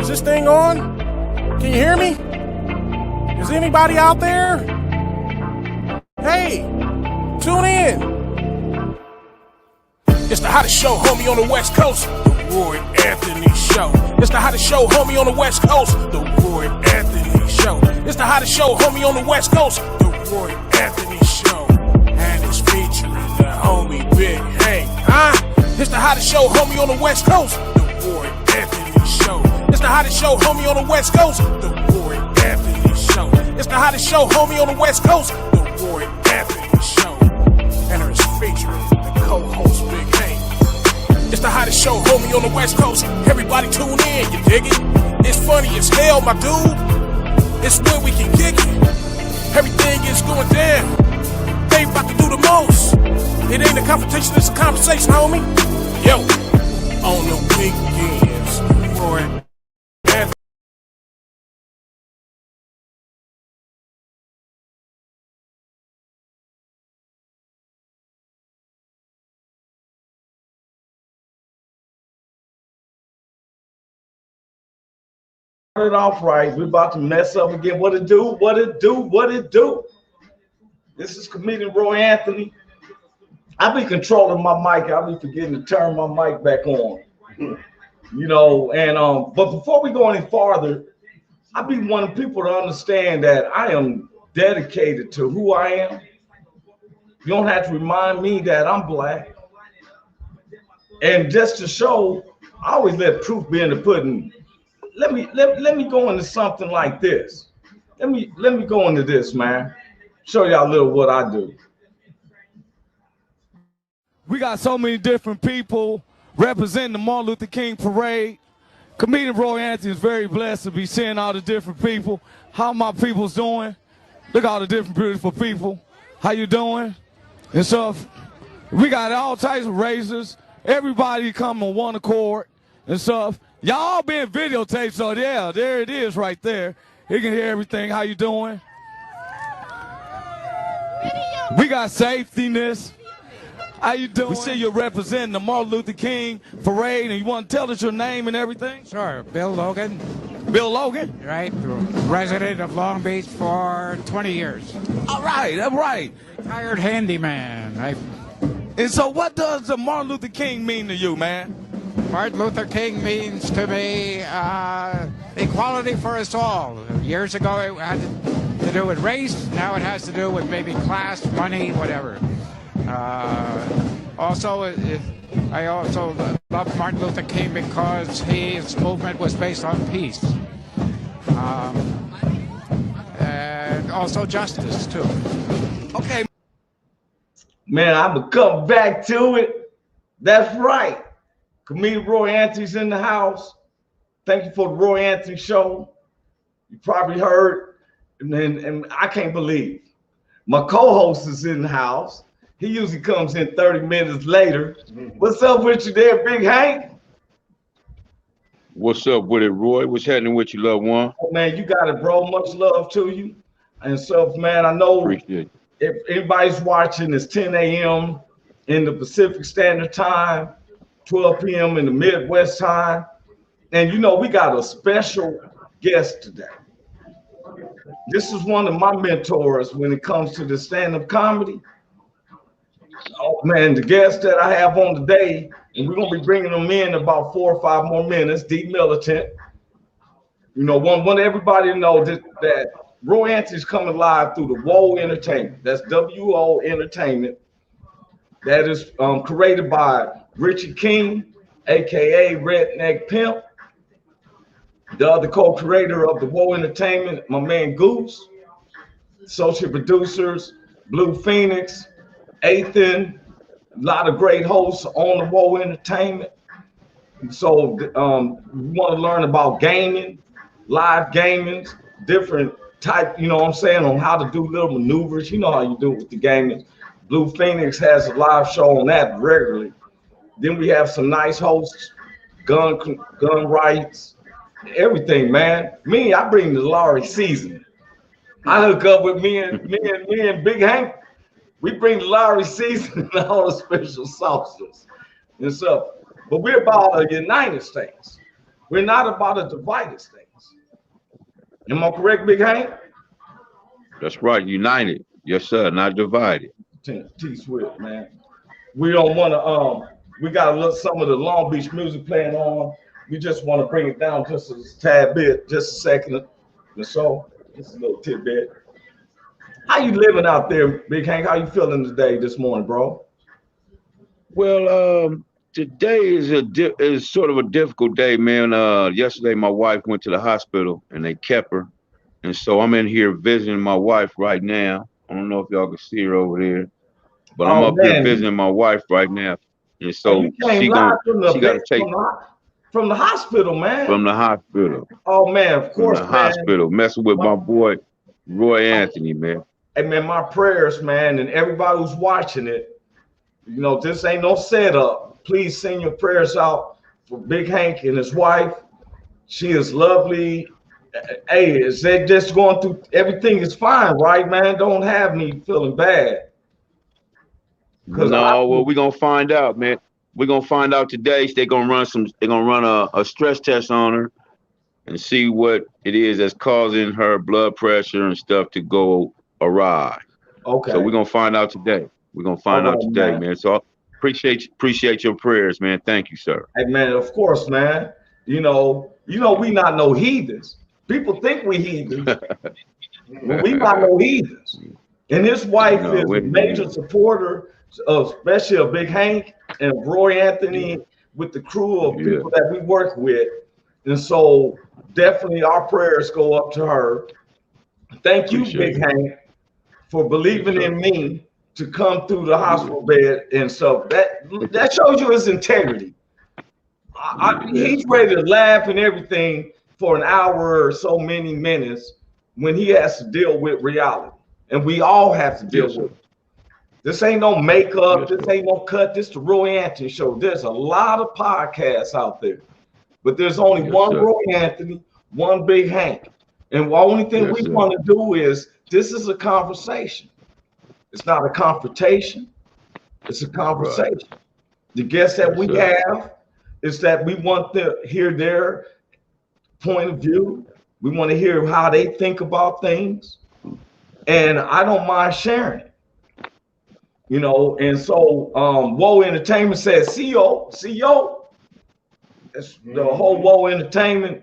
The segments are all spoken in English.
Is this thing on? Can you hear me? Is anybody out there? Hey, tune in. It's the hottest show, homie, on the West Coast. The Roy Anthony Show. It's the hottest show, homie, on the West Coast. The Roy Anthony Show. It's the hottest show, homie, on the West Coast. The Roy Anthony Show. And it's featuring the homie Big Hank. It's the hottest show, homie, on the West Coast. The Roy Anthony Show. It's the hottest show, homie, on the West Coast. The Roy Anthony Show. It's the hottest show, homie, on the West Coast. The Roy Anthony Show. And it's featuring the co-host Big Hank. It's the hottest show, homie, on the West Coast. Everybody tune in, you dig it? It's funny as hell, my dude. It's where we can kick it. Everything is going down. They about to do the most. It ain't a confrontation, it's a conversation, homie. Yo, on the weekends, Roy Anthony. It off right. We're about to mess up again. What it do? What it do? What it do? This is comedian Roy Anthony. I be controlling my mic. I be forgetting to turn my mic back on. You know, and but before we go any farther, I be wanting people to understand that I am dedicated to who I am. You don't have to remind me that I'm black. And just to show, I always let proof be in the pudding. Let me go into something like this. Let me go into this, man. Show y'all a little what I do. We got so many different people representing the Martin Luther King parade. Comedian Roy Anthony is very blessed to be seeing all the different people. How my people's doing? Look at all the different beautiful people. How you doing? And so we got all types of races. Everybody come on one accord and stuff. Y'all all being videotaped, so yeah, there it is right there. He can hear everything. How you doing? We got safetyness. How you doing? We see you're representing the Martin Luther King parade, and you want to tell us your name and everything? Sure, Bill Logan. Bill Logan? Right, resident of Long Beach for 20 years. All right, all right. Retired handyman. And so what does the Martin Luther King mean to you, man? Martin Luther King means to me equality for us all. Years ago it had to do with race, now it has to do with maybe class, money, whatever. I also love Martin Luther King because his movement was based on peace. And also justice, too. Okay. Man, I'm going to come back to it. That's right. Comedian Roy Anthony's in the house. Thank you for the Roy Anthony Show. You probably heard, and I can't believe my co-host is in the house. He usually comes in 30 minutes later. What's up with you there, Big Hank? What's up with it, Roy? What's happening with you, loved one? Oh, man, you got it, bro. Much love to you. And so, man, I know Appreciate it. If anybody's watching, it's 10 a.m. in the Pacific Standard Time, 12 p.m. in the Midwest time. And, you know, we got a special guest today. This is one of my mentors when it comes to the stand-up comedy. Oh, man, the guest that I have on today, and we're going to be bringing them in about 4 or 5 more minutes, Deep Militant. You know, want everybody to know that Roy Anthony's coming live through the WO Entertainment. That's WO Entertainment. That is created by Richie King, a.k.a. Redneck Pimp. The other co-creator of the WO Entertainment, my man Goose. Associate producers, Blue Phoenix, Ethan, a lot of great hosts on the WO Entertainment. So we want to learn about gaming, live gaming, different type, you know what I'm saying, on how to do little maneuvers. You know how you do it with the gaming. Blue Phoenix has a live show on that regularly. Then we have some nice hosts, gun rights, everything, man. Me, I bring the Laurie season. I hook up with me and Big Hank. We bring the Laurie season and all the special sauces and stuff. But we're about the United States. We're not about to divide things. Am I correct, Big Hank? That's right. United. Yes, sir. Not divided. T-Swift, man. We don't want to, we got some of the Long Beach music playing on. We just want to bring it down just a tad bit, just a second. And so, just a little tidbit. How you living out there, Big Hank? How you feeling today, this morning, bro? Well, today is sort of a difficult day, man. Yesterday my wife went to the hospital and they kept her, and so I'm in here visiting my wife right now. I don't know if y'all can see her over there, but I'm up here visiting my wife right now, and so she got to take from the hospital, man. From the hospital. Oh man, of course, from the hospital, messing with my boy Roy Anthony, man. Hey man, my prayers, man, and everybody who's watching it. You know, this ain't no setup. Please send your prayers out for Big Hank and his wife. She is lovely. Hey, is they just going through everything is fine, right, man? Don't have me feeling bad. No, well, we're gonna find out, man. We're gonna find out today. They're gonna run a stress test on her and see what it is that's causing her blood pressure and stuff to go awry. Okay. So we're gonna find out today. We're gonna find out today, man. So appreciate your prayers, man. Thank you, sir. Hey man, of course, man. You know, we not no heathens. People think we heathens. But we not no heathens. And his wife is a major supporter of, especially of Big Hank and Roy Anthony with the crew of people that we work with. And so definitely our prayers go up to her. Thank you, Big Hank, for believing in me to come through the hospital bed and stuff. That shows you his integrity. He's ready to laugh and everything for an hour or so many minutes when he has to deal with reality. And we all have to deal with it. This ain't no makeup. This ain't no cut. This is the Roy Anthony Show. There's a lot of podcasts out there, but there's only one Roy Anthony, one Big Hank. And the only thing we want to do is, this is a conversation. It's not a confrontation. It's a conversation. Right. The guests that we have is that we want to hear their point of view. We want to hear how they think about things. And I don't mind sharing it. You know, and so Woe Entertainment says, CEO. It's the whole Woe Entertainment,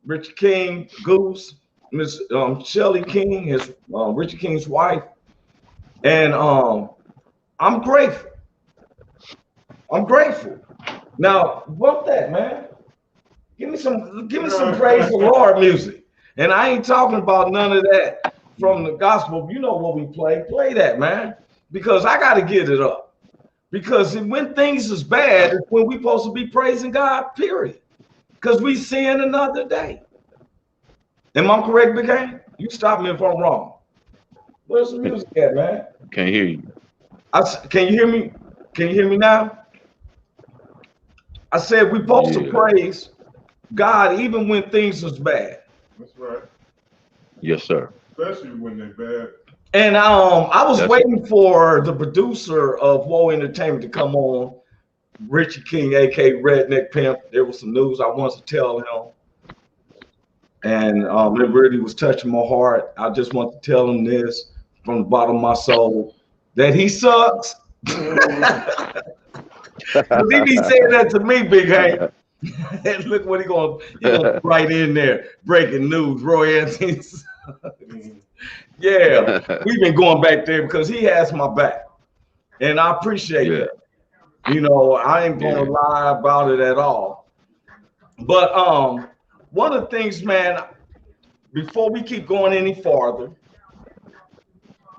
Richard King, Goose, Miss Shelly King, his Richard King's wife. And I'm grateful. I'm grateful. Now, what that, man? Give me some praise the Lord music. And I ain't talking about none of that from the gospel. You know what we play. Play that, man. Because I got to get it up. Because when things is bad, it's when we supposed to be praising God, period. Because we seeing another day. Am I correct, Big Hank? You stop me if I'm wrong. Where's the music at, man? Can't hear you. Can you hear me? Can you hear me now? I said we're supposed to praise God even when things is bad. That's right. Yes, sir. Especially when they're bad. And I was waiting for the producer of Woe Entertainment to come on, Richard King, aka Redneck Pimp. There was some news I wanted to tell him. And it really was touching my heart. I just want to tell him this from the bottom of my soul, that he sucks. But he be saying that to me, Big Hank. And look what he gonna write in there. Breaking news, Roy Anthony. Yeah, we've been going back there because he has my back. And I appreciate that. You know, I ain't gonna lie about it at all. But one of the things, man, before we keep going any farther,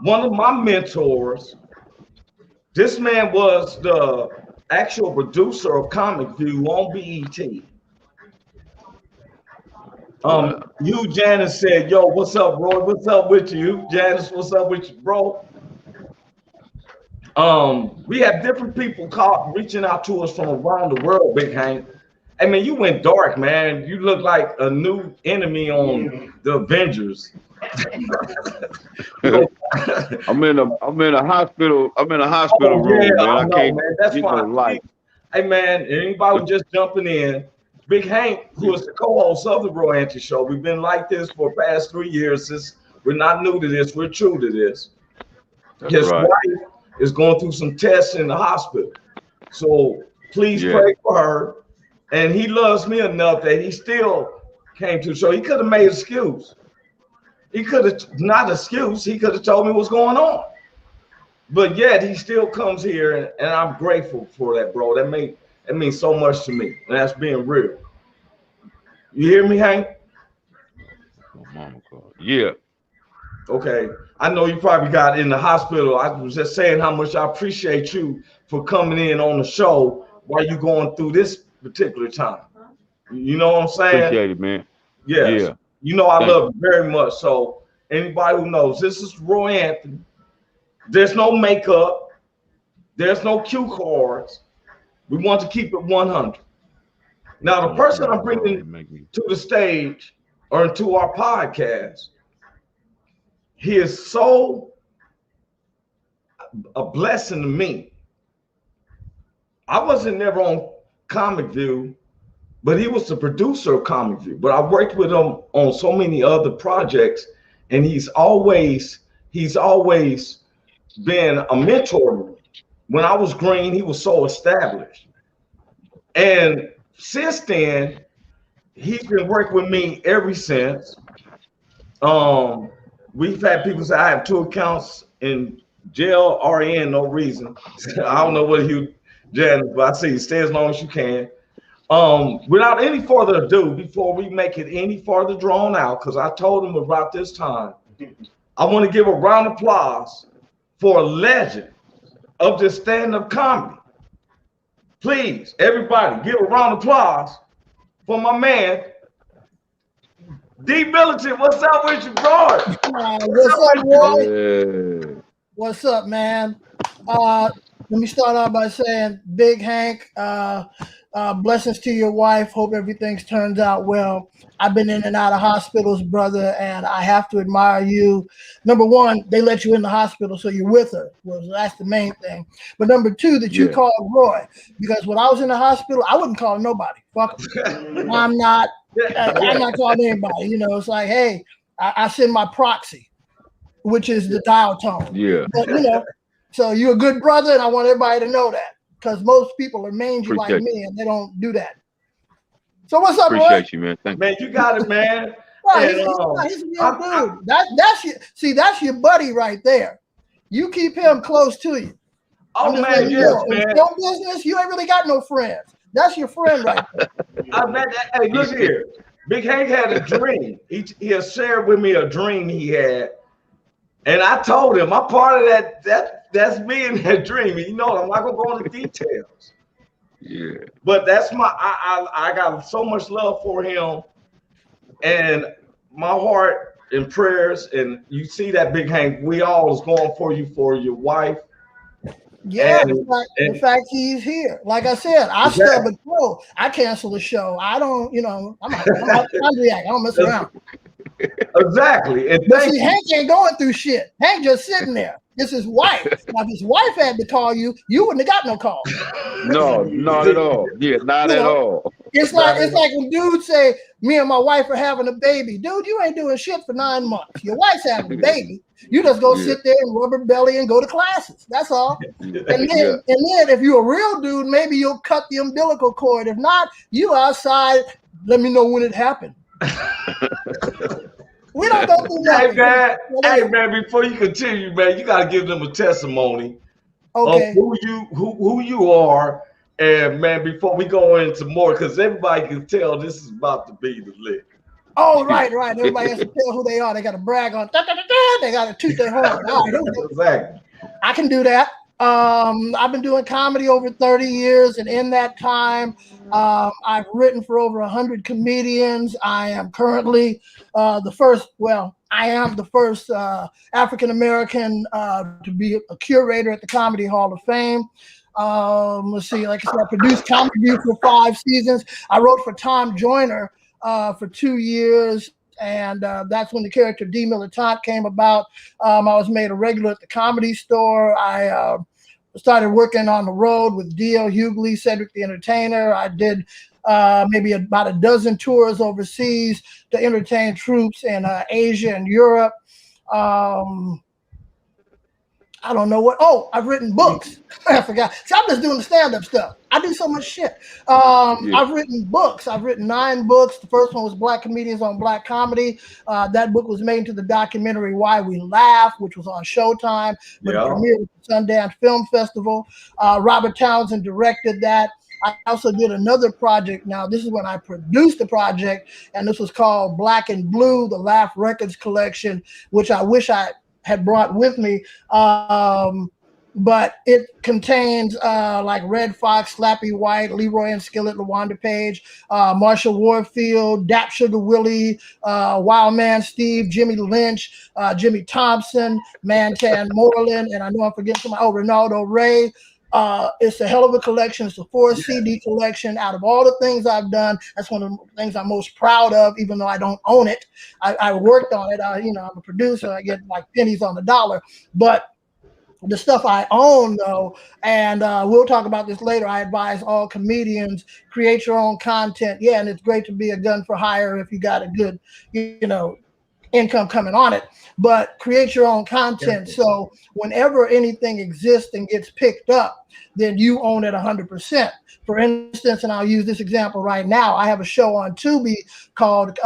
one of my mentors, this man was the actual producer of Comicview on BET. Hugh Janice said, yo, what's up, Roy? What's up with you? Janice, what's up with you, bro? We have different people reaching out to us from around the world, Big Hank. I mean, you went dark, man. You look like a new enemy on the Avengers. I'm in a hospital. I'm in a hospital room, man. I can't. Man. That's fine. Hey, man, anybody just jumping in, Big Hank, who is the co-host of the Roy Anthony Show. We've been like this for the past 3 years. We're not new to this. We're true to this. That's His right. wife is going through some tests in the hospital. So please pray for her. And he loves me enough that he still came to the show. He could have made an excuse. He could have not excuse. He could have told me what's going on. But yet he still comes here, and I'm grateful for that, bro. That means so much to me. And that's being real. You hear me, Hank? Oh, mama called. Yeah. Okay. I know you probably got in the hospital. I was just saying how much I appreciate you for coming in on the show while you're going through this particular time. You know what I'm saying? Appreciate it, man. Yes. Yeah. You know I love you very much. So anybody who knows, this is Roy Anthony. There's no makeup. There's no cue cards. We want to keep it 100. Now, the person I'm bringing to the stage or into our podcast, he is so a blessing to me. I wasn't never on Comicview, but he was the producer of Comicview. But I worked with him on so many other projects, and he's always been a mentor to me. When I was green, he was so established. And since then, he's been working with me ever since. We've had people say I have 2 accounts in jail, RN, no reason. I don't know what you, Jan, but I say you stay as long as you can. Without any further ado, before we make it any farther drawn out, because I told him about this time, I want to give a round of applause for a legend of this stand-up comedy. Please, everybody, give a round of applause for my man, D. Militant. What's up with you, bro? What's up, man? Let me start out by saying, Big Hank, blessings to your wife. Hope everything turns out well. I've been in and out of hospitals, brother, and I have to admire you. Number one, they let you in the hospital, so you're with her. Well, that's the main thing. But number two, that you called Roy, because when I was in the hospital, I wouldn't call nobody. Fuck them. I'm not calling anybody. You know, it's like, hey, I send my proxy, which is the dial tone. Yeah. But, you know, so you're a good brother, and I want everybody to know that, because most people are mangy like me, and they don't do that. So what's up, Appreciate Roy? you, man. Thank Man, you got it, man. Right, he's a real dude. That's your buddy right there. You keep him close to you. Oh man, yes, man. In your business, you ain't really got no friends. That's your friend right there. Hey, look here. Big Hank had a dream. He has shared with me a dream he had, and I told him I'm part of that's me in that dream. You know, I'm not gonna go into details. Yeah. But that's I got so much love for him, and my heart and prayers. And you see that, Big Hank, we all is going for you for your wife. Yeah, in fact, he's here. Like I said, I stub a toe. I cancel the show. I don't, you know, I'm react. I don't mess around. Exactly. And but see, Hank ain't going through shit. Hank just sitting there. It's his wife. Now, if his wife had to call you, you wouldn't have got no call. No, not at all. Yeah, not at all. It's like when dudes say, me and my wife are having a baby. Dude, you ain't doing shit for 9 months. Your wife's having a baby. You just go sit there and rubber belly and go to classes. That's all. And then if you're a real dude, maybe you'll cut the umbilical cord. If not, you outside, let me know when it happened. We don't go through that. Hey man, before you continue, man, you gotta give them a testimony of who you are. And man, before we go into more, because everybody can tell this is about to be the lick. Oh, right. Everybody has to tell who they are. They got to brag on. They got to toot their horn. Exactly. I can do that. I've been doing comedy over 30 years, and in that time, I've written for over 100 comedians. I am currently the first African American to be a curator at the Comedy Hall of Fame. Let's see, like I said, I produced Comicview for 5 seasons. I wrote for Tom Joyner for 2 years, and that's when the character D. Militant came about. I was made a regular at the Comedy Store. I started working on the road with D.L. Hughley, Cedric the Entertainer. I did maybe about a dozen tours overseas to entertain troops in Asia and Europe. I don't know what. Oh, I've written books. I forgot. See, I'm just doing the stand-up stuff. I do so much shit. I've written books. I've written 9 books. The first one was Black Comedians on Black Comedy. That book was made into the documentary Why We Laugh, which was on Showtime, but it premiered at the Sundance Film Festival. Robert Townsend directed that. I also did another project. Now, this is when I produced the project, and this was called Black and Blue, the Laugh Records Collection, which I wish I had brought with me, but it contains like Red Fox, Slappy White, Leroy and Skillet, LaWanda Page, Marshall Warfield, Dap Sugar Willie, Wild Man Steve, Jimmy Lynch, Jimmy Thompson, Mantan Moreland, and I know I'm forgetting somebody. Oh, Ronaldo Ray. It's a hell of a collection. It's a 4 CD collection. Out of all the things I've done, that's one of the things I'm most proud of, even though I don't own it. I worked on it. I'm a producer. I get like pennies on the dollar. But the stuff I own, though, and we'll talk about this later, I advise all comedians, create your own content. Yeah, and it's great to be a gun for hire if you got a good, income coming on it, but create your own content. So whenever anything exists and gets picked up, then you own it 100%. For instance, and I'll use this example right now, I have a show on Tubi called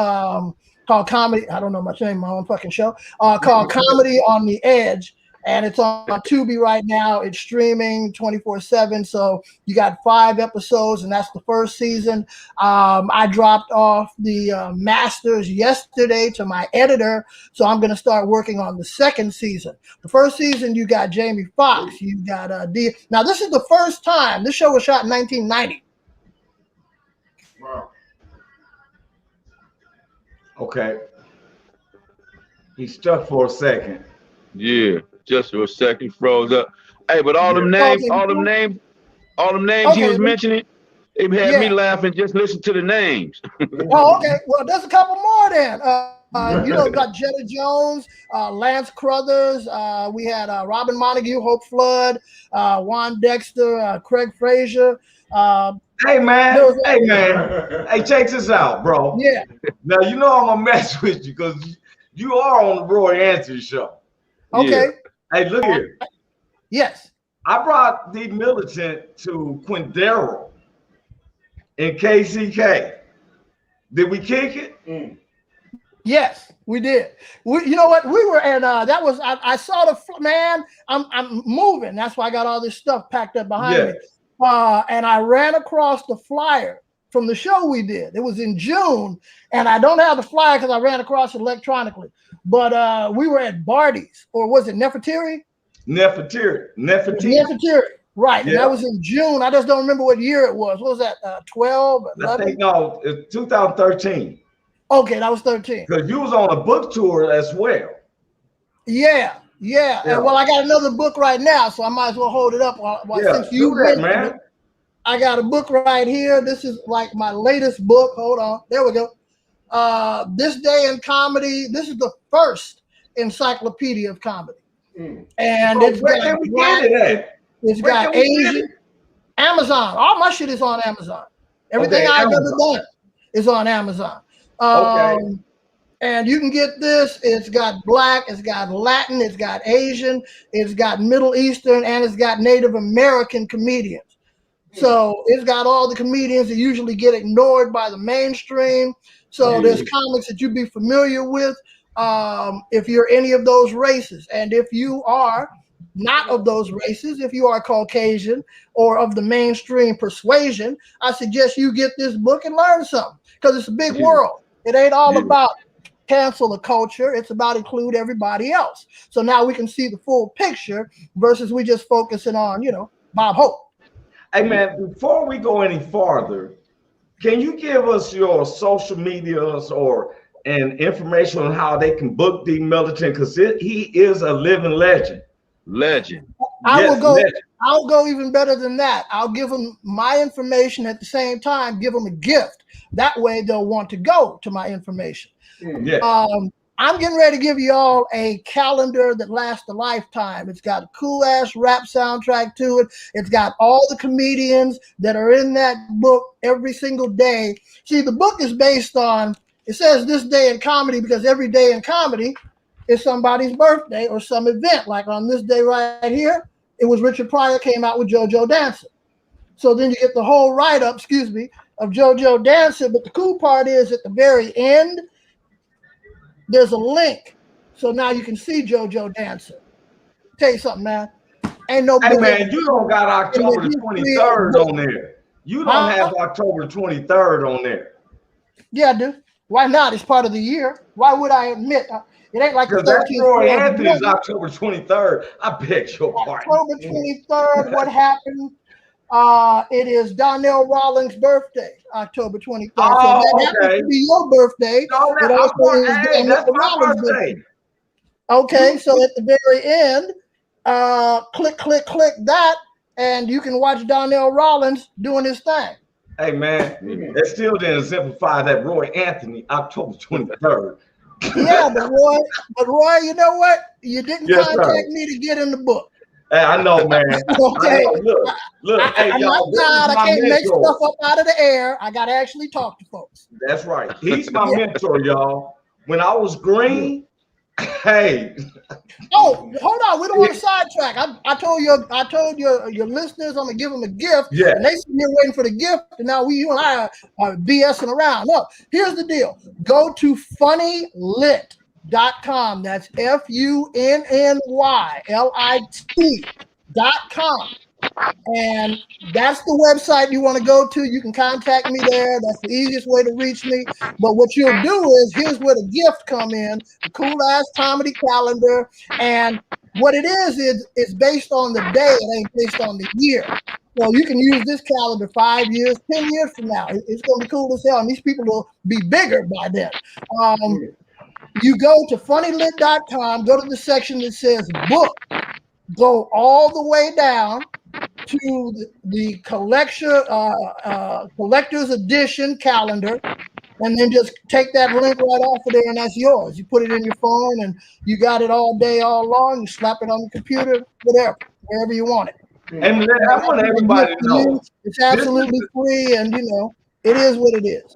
Comedy. I don't know much name, my own fucking show, called Comedy on the Edge. And it's on Tubi right now. It's streaming 24/7. So you got 5 episodes, and that's the first season. I dropped off the masters yesterday to my editor, so I'm going to start working on the second season. The first season, you got Jamie Foxx. You got D. Now, this is the first time. This show was shot in 1990. Wow. Okay. He stuck for a second. Yeah, just for a second, froze up. Hey, but all them names Okay. he was mentioning, it had me laughing just listen to the names. Oh, okay. Well, there's a couple more then. Got Jetta Jones, Lance Crothers. We had Robin Montague, Hope Flood, Juan Dexter, Craig Frazier. Hey, man. Hey, check this out, bro. Yeah. Now, I'm going to mess with you because you are on the Roy Anthony show. Okay. Yeah. Hey, look here. Yes. I brought the militant to Quindaro in KCK. Did we kick it? Yes, we did. You know what? We were, and that was, I saw man, I'm moving. That's why I got all this stuff packed up behind me. And I ran across the flyer from the show we did. It was in June, and I don't have the flyer because I ran across it electronically. But we were at Barty's, or was it Nefertiti? Nefertiti. Right. Yeah. And that was in June. I just don't remember what year it was. What was that? 12? 11? I think no, it's 2013. Okay, that was 13. Because you was on a book tour as well. Yeah. And well, I got another book right now, so I might as well hold it up since you went, man. I got a book right here. This is like my latest book. Hold on. There we go. This Day in Comedy. This is the first encyclopedia of comedy. And it's got Asian. Amazon. All my shit is on Amazon. Everything I've ever done is on Amazon. And you can get this. It's got Black, it's got Latin, it's got Asian, it's got Middle Eastern, and it's got Native American comedians. So it's got all the comedians that usually get ignored by the mainstream. So there's comics that you'd be familiar with if you're any of those races. And if you are not of those races, if you are Caucasian or of the mainstream persuasion, I suggest you get this book and learn something, because it's a big world. It ain't all about cancel the culture. It's about include everybody else. So now we can see the full picture versus we just focusing on, Bob Hope. Hey, man, before we go any farther, can you give us your social medias and information on how they can book the militant? Because he is a living legend. I'll go even better than that. I'll give them my information at the same time, give them a gift. That way they'll want to go to my information. I'm I'm getting ready to give you all a calendar that lasts a lifetime. It's got a cool ass rap soundtrack to it. It's got all the comedians that are in that book every single day. See, the book is based on, it says this day in comedy because every day in comedy is somebody's birthday or some event. Like on this day right here, it was Richard Pryor came out with JoJo Dancing. So then you get the whole write-up, of JoJo Dancing. But the cool part is at the very end, there's a link. So now you can see JoJo Dancing. Tell you something, man. Ain't no Hey, man, you don't got October the 23rd on there. You don't have October 23rd on there. Yeah, I do. Why not? It's part of the year. Why would I admit? It ain't like the 13th. That's Roy Anthony's October 23rd. I beg your pardon. October 23rd, what happened? It is Donnell Rawlings' birthday, October 23rd. Oh, so that happens to be your birthday. No, that's my birthday. Okay, so at the very end, click that, and you can watch Donnell Rawlings doing his thing. Hey, man, it still didn't exemplify that Roy Anthony, October 23rd. Yeah, but Roy, you know what? You didn't contact me to get in the book. Hey, I know, man. Okay. I know. Look. Hey, y'all, I can't make stuff up out of the air. I got to actually talk to folks. That's right. He's my mentor, y'all. When I was green, hey. Oh, hold on. We don't want to sidetrack. I told your listeners I'm gonna give them a gift. Yeah. And they sitting here waiting for the gift, and now you and I are BSing around. No, here's the deal. Go to funnylit.com. That's FUNNYLIT.com. And that's the website you want to go to. You can contact me there. That's the easiest way to reach me. But what you'll do is, here's where the gift come in, the cool ass comedy calendar. And what it is it's based on the day. It ain't based on the year. So you can use this calendar 5 years, 10 years from now. It's going to be cool as hell. And these people will be bigger by then. You go to funnylit.com, go to the section that says book, go all the way down to the collector's edition calendar, and then just take that link right off of there, and that's yours. You put it in your phone, and you got it all day, all long. You slap it on the computer, whatever, wherever you want it. And I want everybody to know it's absolutely free, and it is what it is.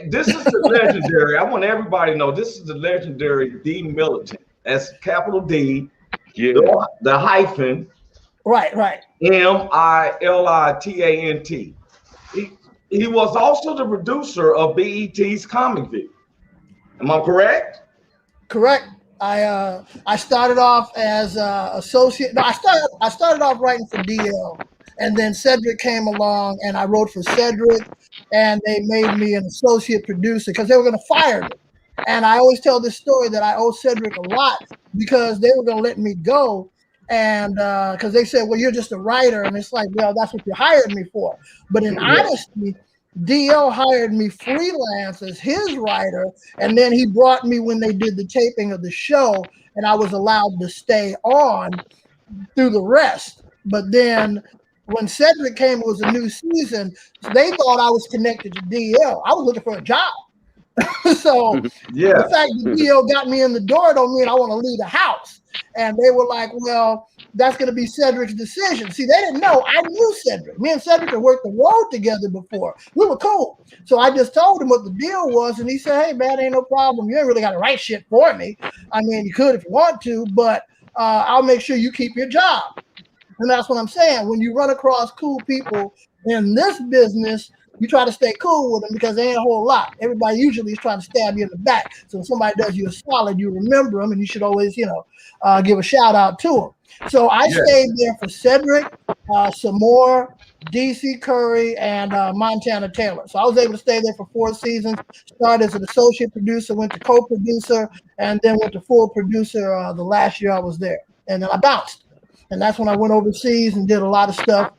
This is the legendary. I want everybody to know this is the legendary D Militant. That's capital D, the hyphen. Right. Militant. He was also the producer of BET's Comicview. Am I correct? Correct. I started off as associate. No, I started off writing for DL, and then Cedric came along, and I wrote for Cedric, and they made me an associate producer because they were going to fire me. And I always tell this story that I owe Cedric a lot because they were going to let me go. And because they said, well, you're just a writer. And it's like, well, that's what you hired me for. But in honesty, DL hired me freelance as his writer. And then he brought me when they did the taping of the show. And I was allowed to stay on through the rest. But then when Cedric came, it was a new season. So they thought I was connected to DL. I was looking for a job. So the fact that DL got me in the door don't mean I want to leave the house. And they were like, well, that's going to be Cedric's decision. See, they didn't know. I knew Cedric. Me and Cedric had worked the road together before. We were cool. So I just told him what the deal was. And he said, hey, man, ain't no problem. You ain't really got to write shit for me. I mean, you could if you want to, but I'll make sure you keep your job. And that's what I'm saying. When you run across cool people in this business, you try to stay cool with them because they ain't a whole lot. Everybody usually is trying to stab you in the back. So if somebody does you a solid, you remember them, and you should always, give a shout out to them. So I stayed there for Cedric, some more, DC Curry, and Montana Taylor. So I was able to stay there for 4 seasons. Started as an associate producer, went to co-producer, and then went to full producer the last year I was there. And then I bounced. And that's when I went overseas and did a lot of stuff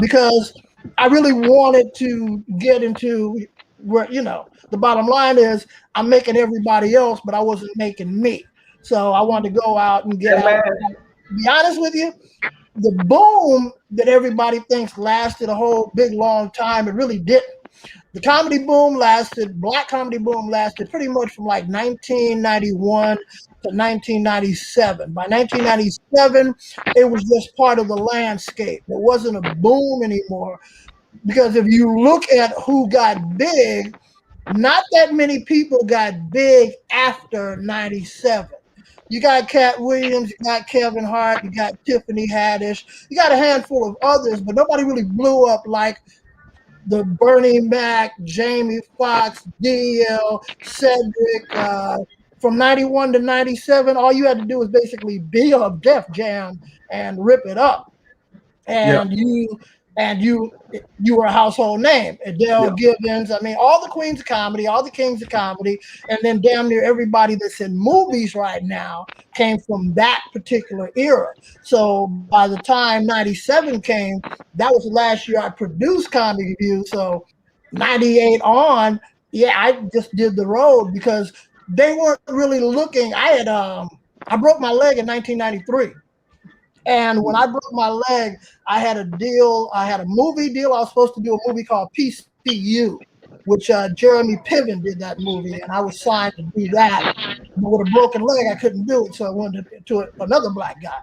because I really wanted to get into where, the bottom line is I'm making everybody else, but I wasn't making me. So I wanted to go out and get out. To be honest with you, the boom that everybody thinks lasted a whole big long time, it really didn't. The comedy boom lasted, black comedy boom lasted pretty much from like 1991 to 1997. By 1997, it was just part of the landscape. It wasn't a boom anymore. Because if you look at who got big, not that many people got big after 97. You got Cat Williams, you got Kevin Hart, you got Tiffany Haddish, you got a handful of others, but nobody really blew up like the Bernie Mac, Jamie Foxx, DL, Cedric. From 91 to 97, all you had to do was basically be on Def Jam and rip it up. And you were a household name. Adele Gibbons, I mean, all the queens of comedy, all the kings of comedy, and then damn near everybody that's in movies right now came from that particular era. So by the time 97 came, that was the last year I produced Comicview. So 98 on, I just did the road because they weren't really looking. I broke my leg in 1993. And when I broke my leg, I had a deal. I had a movie deal. I was supposed to do a movie called PCU, which Jeremy Piven did that movie, and I was signed to do that. But with a broken leg, I couldn't do it, so I went to another black guy.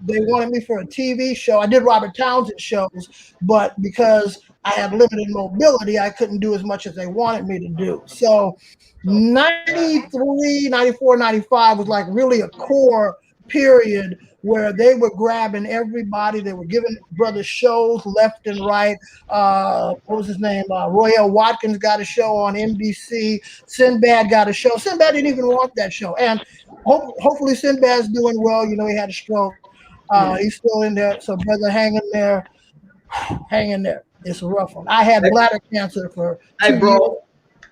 They wanted me for a TV show. I did Robert Townsend shows, but because I had limited mobility, I couldn't do as much as they wanted me to do. So 93, 94, 95 was like really a core period where they were grabbing everybody. They were giving brothers shows left and right. What was his name? Royale Watkins got a show on NBC. Sinbad got a show. Sinbad didn't even want that show. And hopefully Sinbad's doing well. You know, he had a stroke. He's still in there. So brother, hang in there. Hang in there. It's a rough one. I had bladder cancer for 2 years.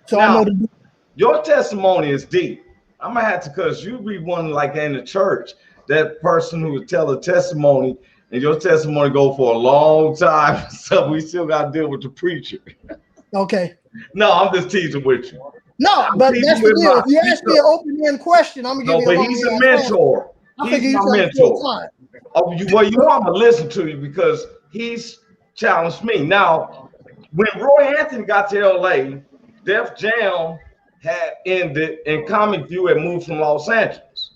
So now, I know your testimony is deep. I'm gonna have to, cause you be one like in the church, that person who would tell a testimony, and your testimony go for a long time. So we still got to deal with the preacher. Okay. No, I'm just teasing with you. No, but that's the deal. If you ask me an open-end question, I'm gonna give you. But he's a mentor. He's my mentor. Well, you know I'm gonna listen to you because he's challenged me. Now, when Roy Anthony got to LA, Def Jam had ended and Comicview had moved from Los Angeles.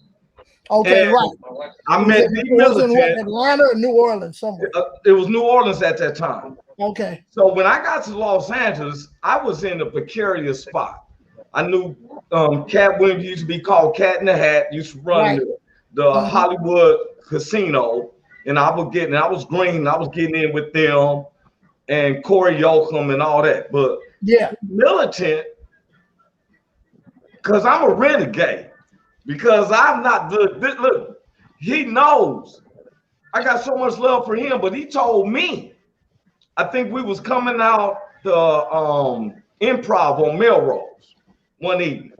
Okay, and right. I met D Militant. Atlanta or New Orleans, somewhere. It was New Orleans at that time. Okay. So when I got to Los Angeles, I was in a precarious spot. I knew Cat Williams used to be called Cat in the Hat, used to run the Hollywood casino, and I was green, I was getting in with them and Corey Yoakum and all that. But Militant, because I'm a renegade, because I'm not good. Look, he knows I got so much love for him, but he told me, I think we was coming out the Improv on Melrose one evening.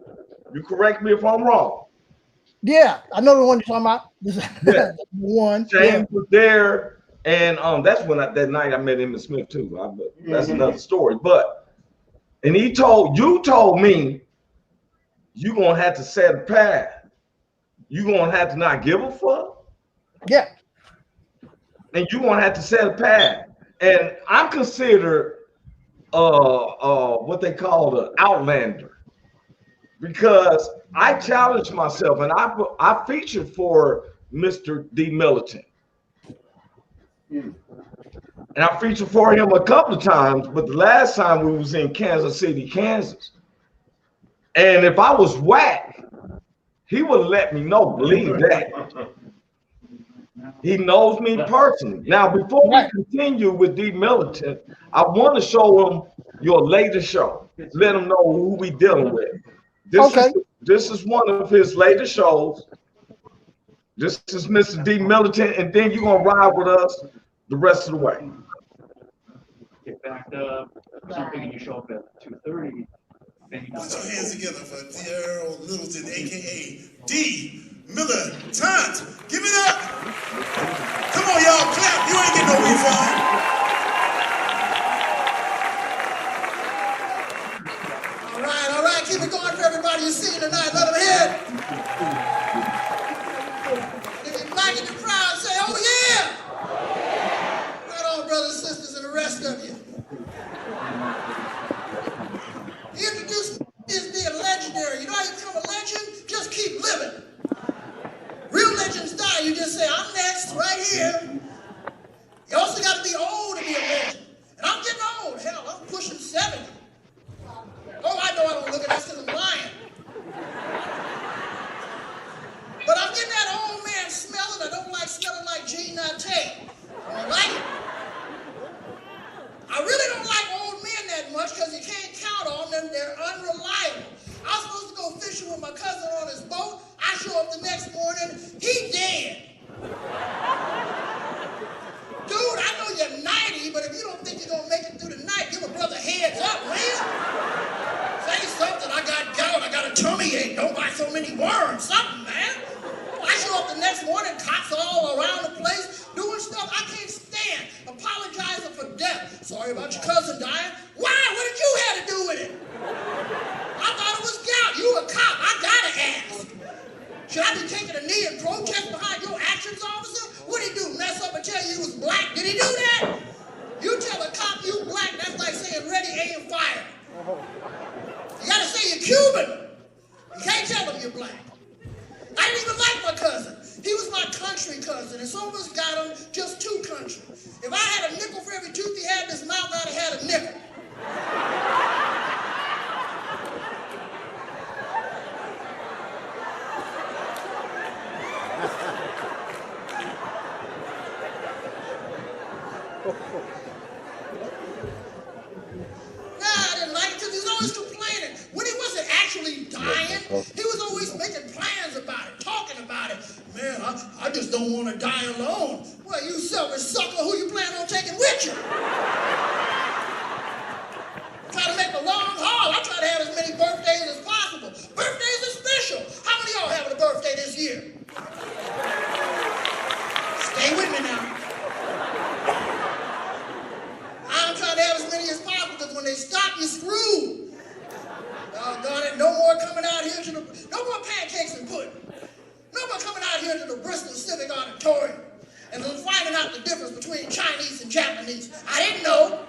You correct me if I'm wrong. Yeah, I know the one you're talking about. The one. James was there, and that's when that night I met Emmett Smith too. That's another story. And you told me, you're gonna have to set a path. You're gonna have to not give a fuck. Yeah. And you're gonna have to set a path. And I'm considered what they call the outlander, because I challenged myself, and I featured for Mr. D Militant. And I featured for him a couple of times, but the last time we was in Kansas City, Kansas. And if I was whack, he would let me know, believe that. He knows me personally. Now, before we continue with D Militant, I want to show him your latest show. Let him know who we dealing with. This is one of his latest shows. This is Mr. D Militant, and then you're gonna ride with us the rest of the way. Get backed up. I'm thinking you show up at 2:30. Put your hands together for Daryl Littleton, aka D Militant. Give it up. Come on, y'all, clap. You ain't getting no refund. All right, keep it going for everybody you're seeing tonight. Let them hit. If you're black in the crowd, say, oh yeah. Right on, brothers, sisters, and the rest of you. up the next morning, he dead. Dude, I know you're 90, but if you don't think you're gonna make it through the night, give a brother a heads up, man. Say something, I got gout, I got a tummy ache, don't buy so many worms, something, man. I show up the next morning, cops all around the place, doing stuff I can't stand, apologizing for death. Sorry about your cousin dying. Why? What did you have to do with it? I thought it was gout. You a cop, I gotta ask. Should I be taking a knee and protest behind your actions, officer? What'd he do, mess up and tell you he was black? Did he do that? You tell a cop you black, that's like saying ready, aim, fire. You gotta say you're Cuban. You can't tell them you're black. I didn't even like my cousin. He was my country cousin, and some of us got him just two country. If I had a nickel for every tooth he had in his mouth, I'd have had a nickel. I didn't like it because he was always complaining. When he wasn't actually dying, he was always making plans about it, talking about it. Man, I just don't want to die alone. Well, you selfish sucker, who you plan on taking with you? Try to make a long haul. I try to have as many birthdays as possible. Birthdays are special. How many of y'all having a birthday this year? Stay with me now. I'm trying to have as many as possible because when they stop, you're screwed. Doggone it, no more coming out here to the, no more pancakes and pudding. No more coming out here to the Bristol Civic Auditorium and finding out the difference between Chinese and Japanese. I didn't know.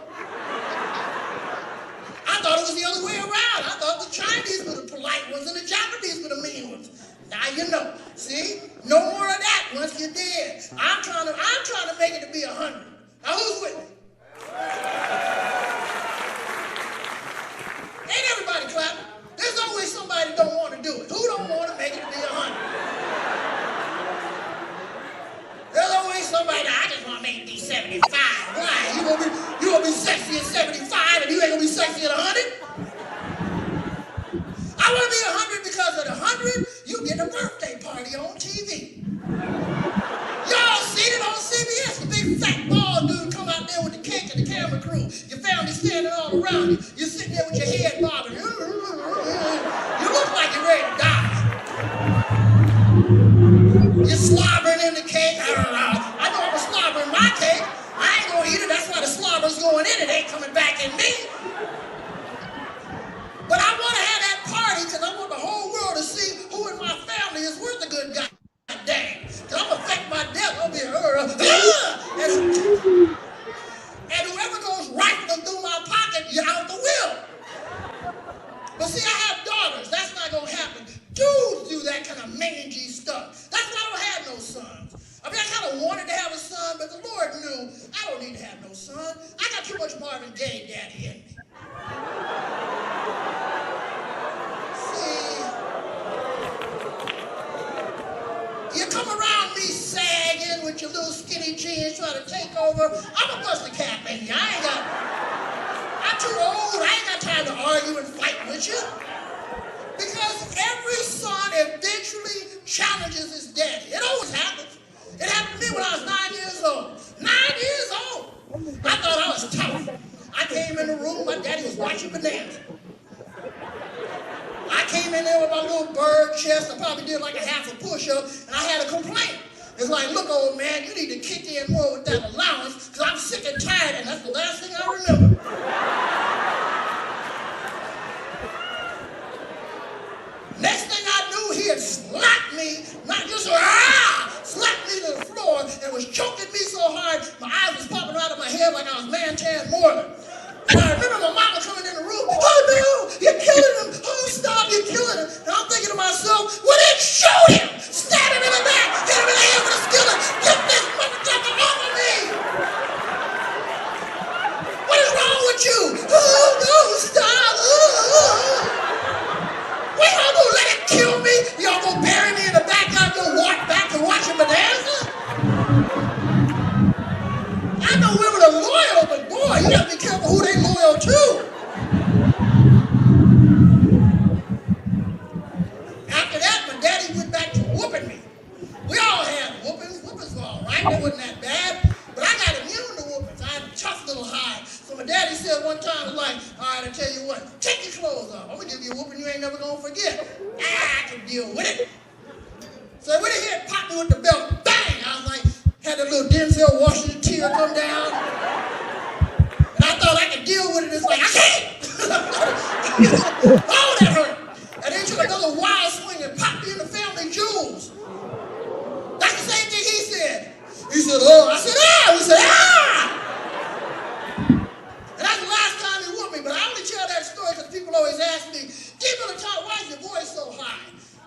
I thought it was the other way around. I thought the Chinese were the polite ones and the Japanese were the mean ones. Now you know. See? No more of that once you're dead. I'm trying to make it to be 100. Now who's with me? Ain't everybody clapping? There's always somebody that don't want to do it. Who don't want to make it to be 100? There's always somebody that I just want to make it be 75. Why? You gonna be sexy at 75 and you ain't gonna be sexy at 100? I want to be 100 because at 100 you get a birthday party on TV. Y'all seen it on CBS? The big fat bald dude come out there with the cake and the camera crew. Your family standing all around you. You're sitting there with your head bobbing. You look like you're ready to die. You're slobbering in the cake. I know I'm slobbering my cake. I ain't gonna eat it. That's why the slobber's going in. It ain't coming back in me. But I want to have that party because I want the whole world to see who in my family is worth a good goddamn. Because I'm going to fake my death. I'll be and whoever goes rifling through my pocket, you're out the will. But see, I have daughters. That's not going to happen. Dudes do that kind of mangy stuff. That's why I don't have no sons. I mean, I kind of wanted to have a son, but the Lord knew I don't need to have no son. I got too much Marvin Gaye daddy in me. You come around me sagging with your little skinny jeans trying to take over. I'm gonna bust a cap in you. I'm too old. I ain't got time to argue and fight with you. Because every son eventually challenges his daddy. It always happens. It happened to me when I was 9 years old. 9 years old. I thought I was tough. I came in the room, my daddy was watching bananas. I came in there with my little bird chest. I probably did like a half a push-up, and I had a complaint. It's like, look, old man, you need to kick in more with that allowance, because I'm sick and tired, and that's the last thing I remember. Next thing I knew, he had slapped me, not just slapped me to the floor, and was choking me so hard, my eyes was popping out of my head like I was Man-Tan Moreland. And I remember my mama coming in the room, oh no, you're killing him, oh stop, you're killing him. And I'm thinking to myself, well then shoot him, stab him in the back, hit him in the head with a skillet, get this motherfucker off of me. What is wrong with you? Oh no, stop. Wait, y'all gonna let it kill me? Y'all gonna bury me in the back, y'all gonna walk back and watch him bonanza? I know women are loyal, but boy, you gotta be careful who they loyal to. After that, my daddy went back to whooping my daddy said one time, was like, all right, I tell you what, take your clothes off. I'm gonna give you a whooping you ain't never gonna forget. I can deal with it. So when he hit popped me with the belt, bang! I was like, had a little Denzel Washington tear come down. And I thought I could deal with it. It's like, I can't! Oh, that hurt. And then he took another wild swing and popped me in the family jewels. That's the same thing he said. He said, oh, I said, ah! He said, ah! And that's the last time he whooped me, but I only tell that story because people always ask me, Miller, why is your voice so high?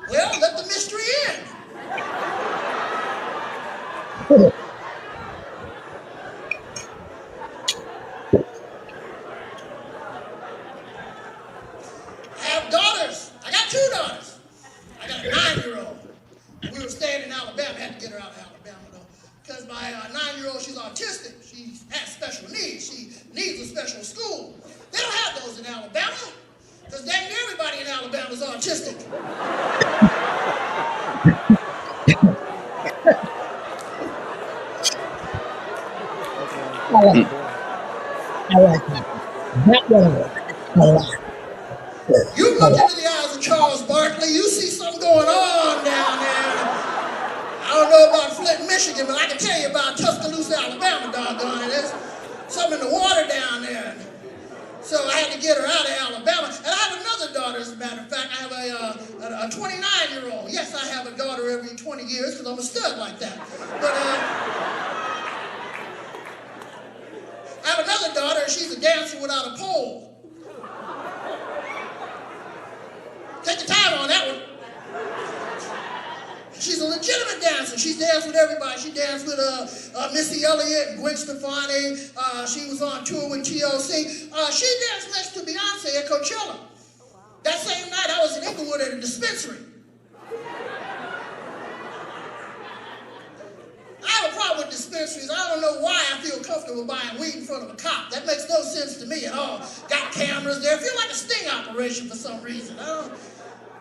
Well, let the mystery in. I have daughters. I got 2 daughters. I got a 9-year-old. We were staying in Alabama. I had to get her out of Alabama, though, because my 9-year-old, she's autistic. She has special needs. She needs a special school. They don't have those in Alabama, because dang near everybody in Alabama is autistic. I like that. That one I like. You look into the eyes of Charles Barkley, you see something going on down there. I don't know about Flint, Michigan, but I can tell you about Tuscaloosa, Alabama, doggone it. There's something in the water down there. So I had to get her out of Alabama. And I have another daughter, as a matter of fact. I have a 29-year-old. Yes, I have a daughter every 20 years because I'm a stud like that. But I have another daughter, and she's a dancer without a pole. Take your time on that one. She's a legitimate dancer. She's danced with everybody. She danced with Missy Elliott and Gwen Stefani. She was on tour with TLC. She danced next to Beyonce at Coachella. That same night, I was in Inglewood at a dispensary. I have a problem with dispensaries. I don't know why I feel comfortable buying weed in front of a cop. That makes no sense to me at all. Got cameras there. I feel like a sting operation for some reason.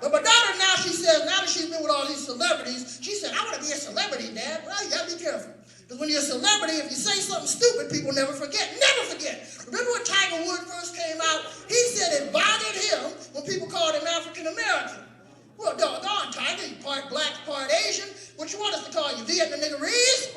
But my daughter now, she says, now that she's been with all these celebrities, she said, I want to be a celebrity, Dad. Well, you got to be careful. Because when you're a celebrity, if you say something stupid, people never forget. Never forget. Remember when Tiger Woods first came out? He said it bothered him when people called him African American. Well, doggone, Tiger, you part black, part Asian. What you want us to call you, Vietnamese?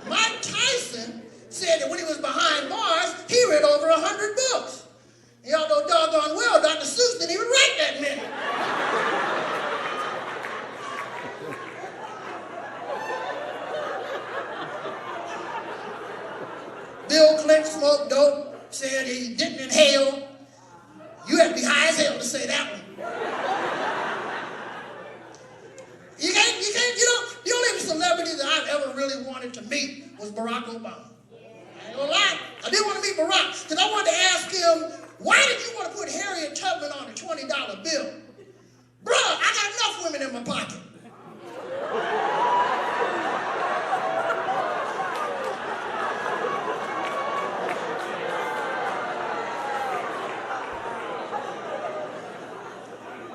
Mike Tyson said that when he was behind bars, he read over 100 books. Y'all know doggone well Dr. Seuss didn't even write that many. Bill Clinton smoked dope, said he didn't inhale. You have to be high as hell to say that one. The only celebrity that I've ever really wanted to meet was Barack Obama. I ain't gonna lie, I did want to meet Barack, because I wanted to ask him, why did you want to put Harriet Tubman on a $20 bill? Bruh, I got enough women in my pocket.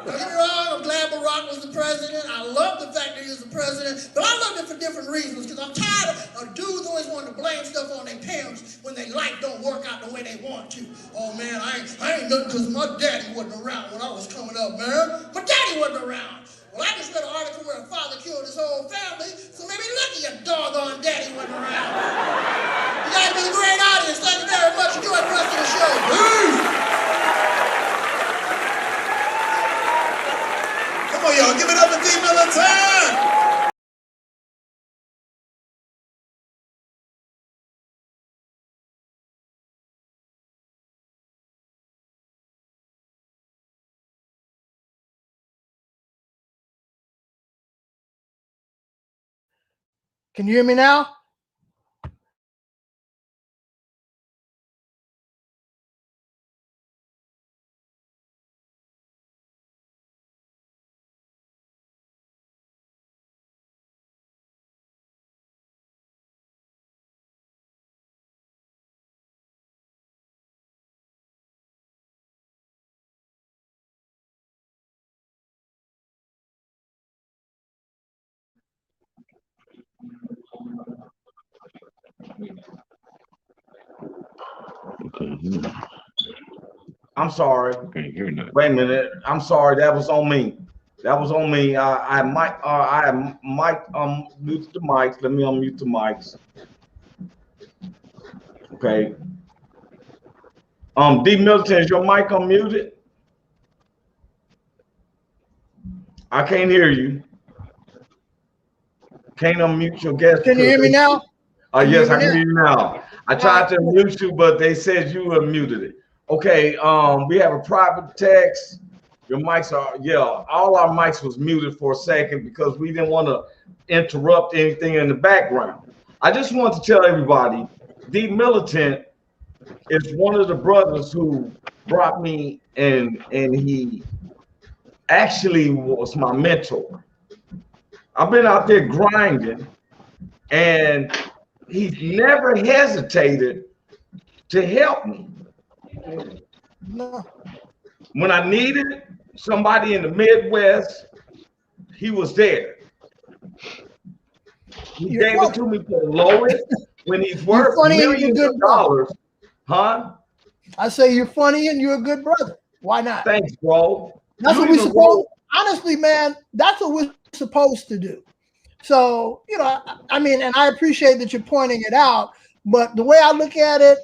Don't get me wrong, I'm glad Barack was the president. I love the fact that he was the president, but I loved it for different reasons, because I'm tired of dudes always wanting to blame stuff on their parents when their life don't work out the way they want to. Oh man, I ain't nothing because my daddy wasn't around when I was coming up, man. My daddy wasn't around. Well, I just read an article where a father killed his whole family, so maybe lucky your doggone daddy wasn't around. You guys been a great audience. Thank you very much. Enjoy the rest of the show. Peace. Come on, y'all, give it up for D. Miller time. Can you hear me now? I'm sorry. Can't hear nothing. Wait a minute. I'm sorry. That was on me. That was on me. I might mute the mics. Let me unmute the mics. Okay. D Milton, is your mic unmuted? I can't hear you. Can't unmute your guest. Can you hear me now? Yes, I can hear you now. I tried to unmute you, but they said you unmuted it. Okay, we have a private text. Your mics are, all our mics was muted for a second because we didn't want to interrupt anything in the background. I just want to tell everybody, D Militant is one of the brothers who brought me and he actually was my mentor. I've been out there grinding and he's never hesitated to help me. No. When I needed somebody in the Midwest, he was there. He gave it to me for the lowest when he's worth millions of dollars. Huh? I say you're funny and you're a good brother. Why not? Thanks, bro. That's what we're supposed. Honestly, man, that's what we're supposed to do. So, I mean, and I appreciate that you're pointing it out, but the way I look at it,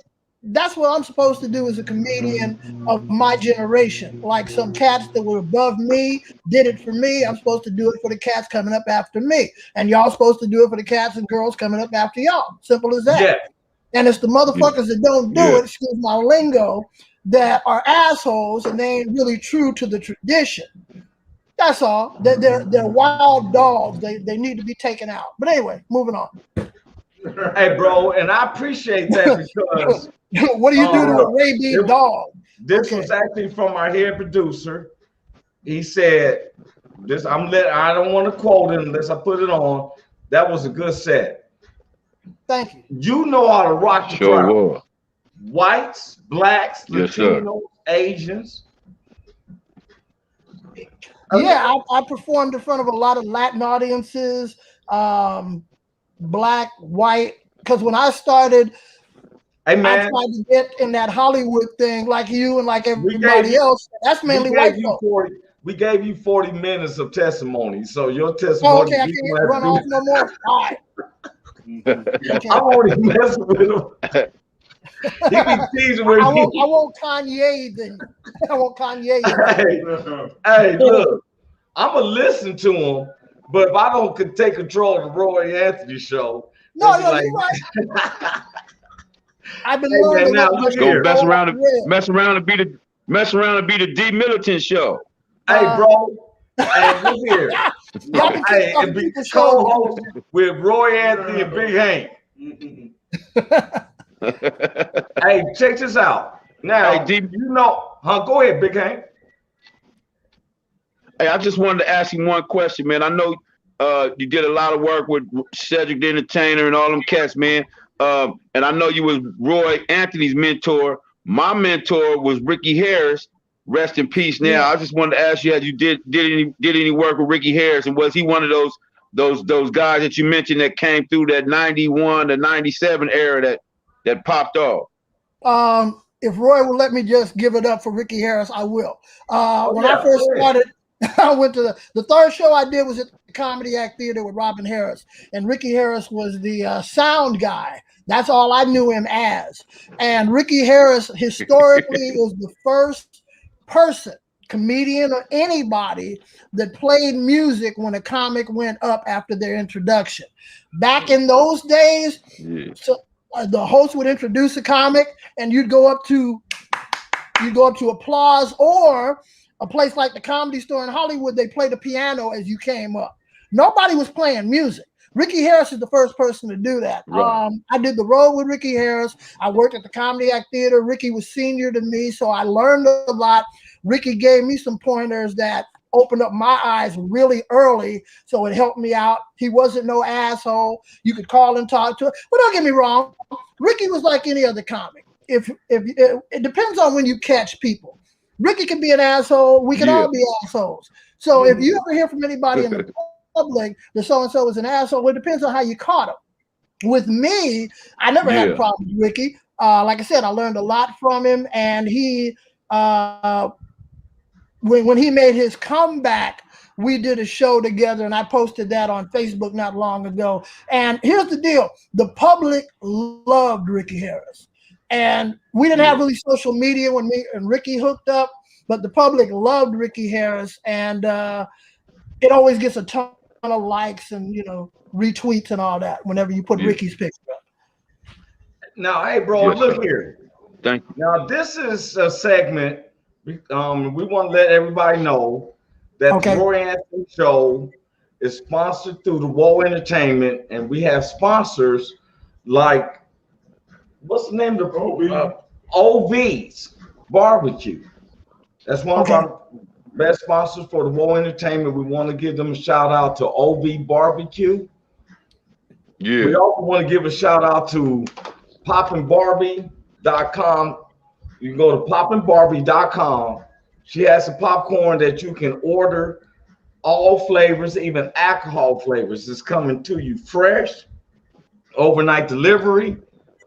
that's what I'm supposed to do as a comedian of my generation. Like some cats that were above me did it for me. I'm supposed to do it for the cats coming up after me. And y'all supposed to do it for the cats and girls coming up after y'all. Simple as that. Yeah. And it's the motherfuckers that don't do it, excuse my lingo, that are assholes and they ain't really true to the tradition. That's all. They're wild dogs. They need to be taken out. But anyway, moving on. Hey, bro, and I appreciate that because what do you do to a rabid dog? This was actually from our head producer. He said, I don't want to quote it unless I put it on. That was a good set. Thank you. You know how to rock the crowd. Whites, blacks, Latinos, Asians. Yeah, I performed in front of a lot of Latin audiences, black, white. Because when I started, I tried to get in that Hollywood thing like you and like everybody else. That's mainly white folks. We gave you 40 minutes of testimony. So your testimony. Oh, okay, I can't run off no more. All right. Okay. I'm only messing with him. He be teasing with me. I won't Kanye then. I won't Kanye. Hey, look, I'm gonna listen to him, but if I don't take control of the Roy Anthony show, you're right. I've been learning now. Go mess around and be the D Militant show. Hey, bro. Hey, look here. Hey, and be co-host with Roy Anthony and Big Hank. Hey, check this out. Now, hey, go ahead, Big Hank. Hey, I just wanted to ask you one question, man. I know you did a lot of work with Cedric the Entertainer and all them cats, man. And I know you was Roy Anthony's mentor. My mentor was Ricky Harris. Rest in peace. Now, I just wanted to ask you, you did any work with Ricky Harris, and was he one of those guys that you mentioned that came through that 91 to 97 era that popped off? If Roy will let me just give it up for Ricky Harris, I will. When I first started, I went to the third show I did was at the Comedy Act Theater with Robin Harris, and Ricky Harris was the sound guy. That's all I knew him as. And Ricky Harris historically is the first person, comedian or anybody, that played music when a comic went up after their introduction. Back in those days, so the host would introduce a comic, and you'd go up to applause, or a place like the Comedy Store in Hollywood, they play the piano as you came up. Nobody was playing music. Ricky Harris is the first person to do that. Right. I did the role with Ricky Harris. I worked at the Comedy Act Theater. Ricky was senior to me, so I learned a lot. Ricky gave me some pointers that opened up my eyes really early, so it helped me out. He wasn't no asshole. You could call and talk to him. But don't get me wrong, Ricky was like any other comic. If it depends on when you catch people. Ricky can be an asshole. We can all be assholes. So if you ever hear from anybody in the public that so-and-so is an asshole, well, it depends on how you caught him. With me, I never had a problem with Ricky. like I said, I learned a lot from him, and he when he made his comeback, we did a show together, and I posted that on Facebook not long ago. And here's the deal: the public loved Ricky Harris, and we didn't have really social media when me and Ricky hooked up, but the public loved Ricky Harris, and it always gets a ton of likes and retweets and all that whenever you put Ricky's picture up. Now, hey, bro, look here. Thank you. Now, this is a segment. We want to let everybody know that the Roy Anthony Show is sponsored through the Woe Entertainment, and we have sponsors like, what's the name of the OV's Barbecue. That's one of our best sponsors for the Woe Entertainment. We want to give them a shout out to OV Barbecue. Yeah. We also want to give a shout out to poppinbarbie.com. You can go to poppinbarbie.com. She has some popcorn that you can order, all flavors, even alcohol flavors. It's coming to you fresh, overnight delivery.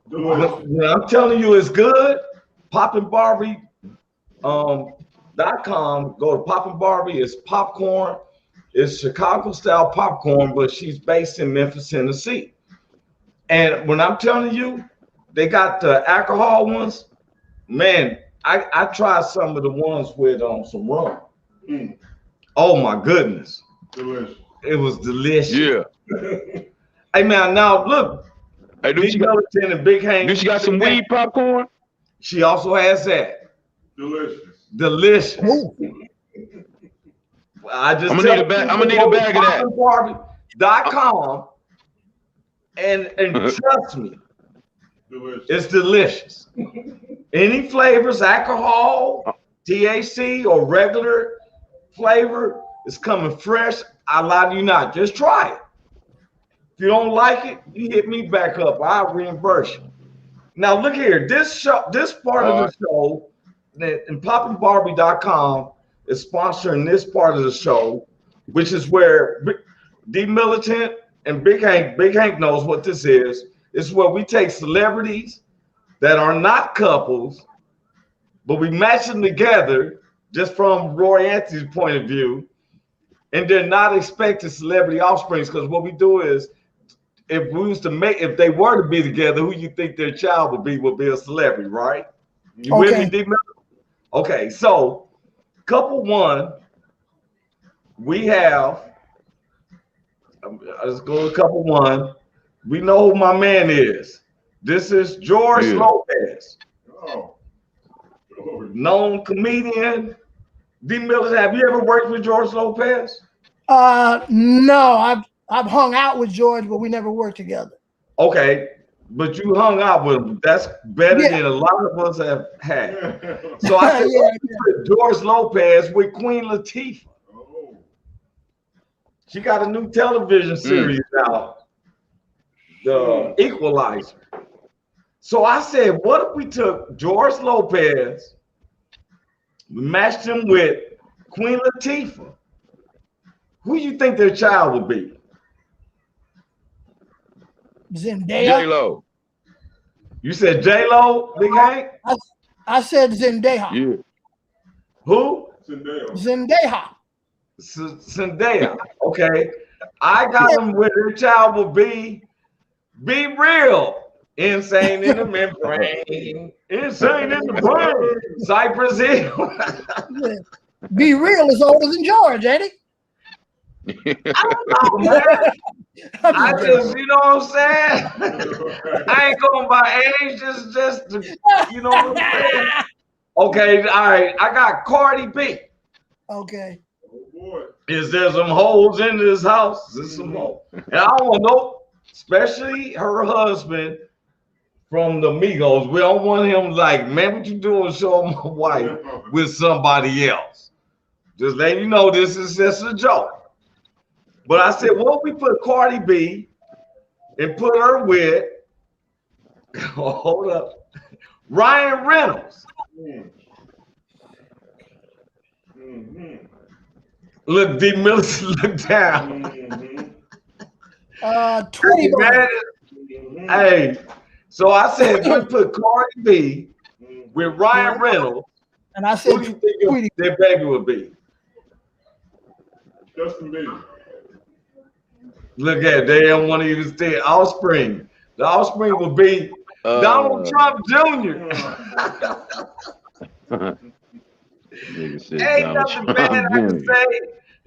When I'm telling you it's good, poppinbarbie.com. Go to Poppin' Barbie. It's popcorn. It's Chicago style popcorn, but she's based in Memphis, Tennessee. And when I'm telling you, they got the alcohol ones. Man, I tried some of the ones with some rum. Oh my goodness. Delicious. It was delicious. Yeah. Hey man, now look. Hey, Big Militant and Big Hank. She got some weed popcorn? She also has that. Delicious. I'm gonna need a bag of that. Barbie.com and trust me, it's delicious. Any flavors, alcohol, THC, or regular flavor is coming fresh. I lie to you not. Just try it. If you don't like it, you hit me back up. I'll reimburse you. Now look here. This part of the show, and poppinbarbie.com is sponsoring this part of the show, which is where D Militant and Big Hank knows what this is. It's where we take celebrities that are not couples, but we match them together just from Roy Anthony's point of view, and they're not expected celebrity offsprings, because what we do is, if they were to be together, who you think their child would be a celebrity, right? You with me, D Militant? Okay, so couple one, we have, let's go to couple one. We know who my man is. This is George Lopez. Known comedian. D Militant, have you ever worked with George Lopez? No, I've hung out with George, but we never worked together. Okay, but you hung out with him. That's better than a lot of us have had. So I said, George Lopez with Queen Latifah. She got a new television series out, The Equalizer. So I said, what if we took George Lopez, we matched him with Queen Latifah? Who do you think their child would be? Zendaya. J-Lo. You said J-Lo, Big Hank? I said Zendaya. Yeah. Who? Zendaya. Zendaya. Okay. I got them where their child will be real. Insane in the membrane. Insane in the brain. Cypress Hill. Be Real is older than George, ain't he? I don't know, man. I just, you know what I'm saying? I ain't going by age, just you know what I'm saying? Okay, all right. I got Cardi B. Okay. Is there some holes in this house? There's some holes. And I don't want no, especially her husband from the Migos. We don't want him like, man, what you doing showing my wife with somebody else? Just letting you know this is just a joke. But I said, what if we put Cardi B and put her with, hold up, Ryan Reynolds. Look, D. Militant, look down. 20. Hey, So I said, we put Cardi B with Ryan Reynolds. And I said, who do you think their baby would be? Justin Bieber. Look at it. They don't want to even say offspring. The offspring will be Donald Trump Jr. Ain't nothing bad I can say.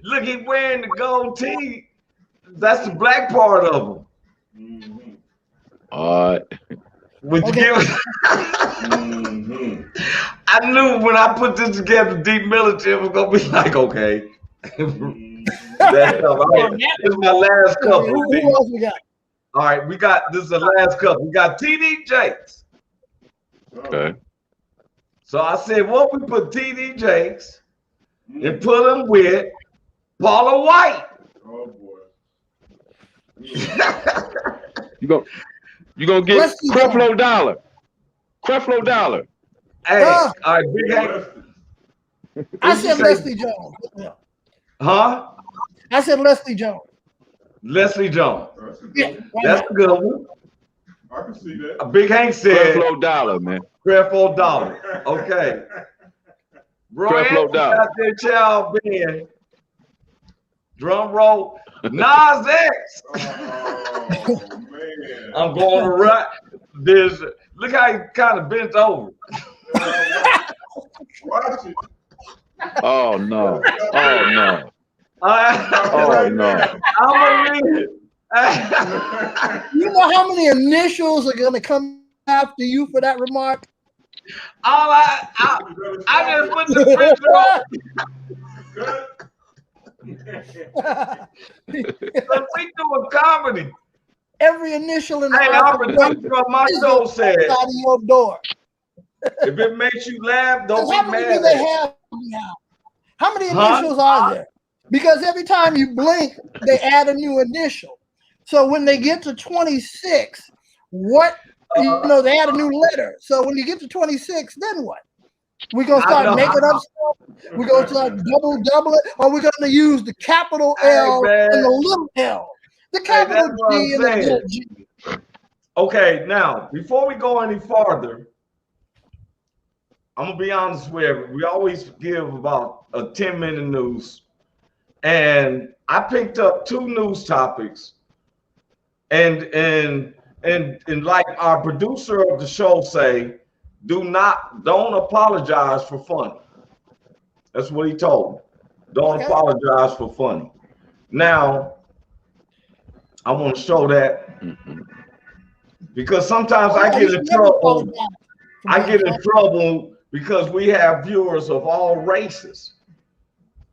Look, he wearing the gold tee. That's the black part of him. All right. Would you give I knew when I put this together, Deep Military was gonna be like, okay. That's all right. This is my last couple. Who else we got? All right, this is the last couple. We got TD Jakes. Okay. So I said, what we put TD Jakes and put him with Paula White. Oh boy. You gonna get Creflo Dollar. Creflo Dollar. Hey, all right, Big Hank. I said Leslie Jones. Huh? I said Leslie Jones. Leslie Jones. Yeah, that's a good one. I can see that. Big Hank said Creflo Dollar, man. Creflo Dollar. Okay. Creflo Dollar. Got that child being drum roll. Nas X. Oh, man. I'm going to right. Look how he kind of bent over. Watch it. Oh no. Oh no. Oh no. I'm gonna read it. You know how many initials are gonna come after you for that remark? I just put the but we doing comedy. Every initial in the our producer on my show said, out of your door. If it makes you laugh, don't How be many mad. do they have now? How many initials are there? Because every time you blink, they add a new initial. So when they get to 26, they add a new letter. So when you get to 26, then what? We're gonna start making up stuff. We're gonna start double it, or we're gonna use the capital L and the little L. The capital G and the little G. Okay, now before we go any farther, I'm gonna be honest with you. We always give about a 10-minute news, and I picked up 2 news topics, and like our producer of the show say, don't apologize for funny. That's what he told me. Don't apologize for funny. Now, I want to show that because sometimes I get in trouble. I get in trouble because we have viewers of all races.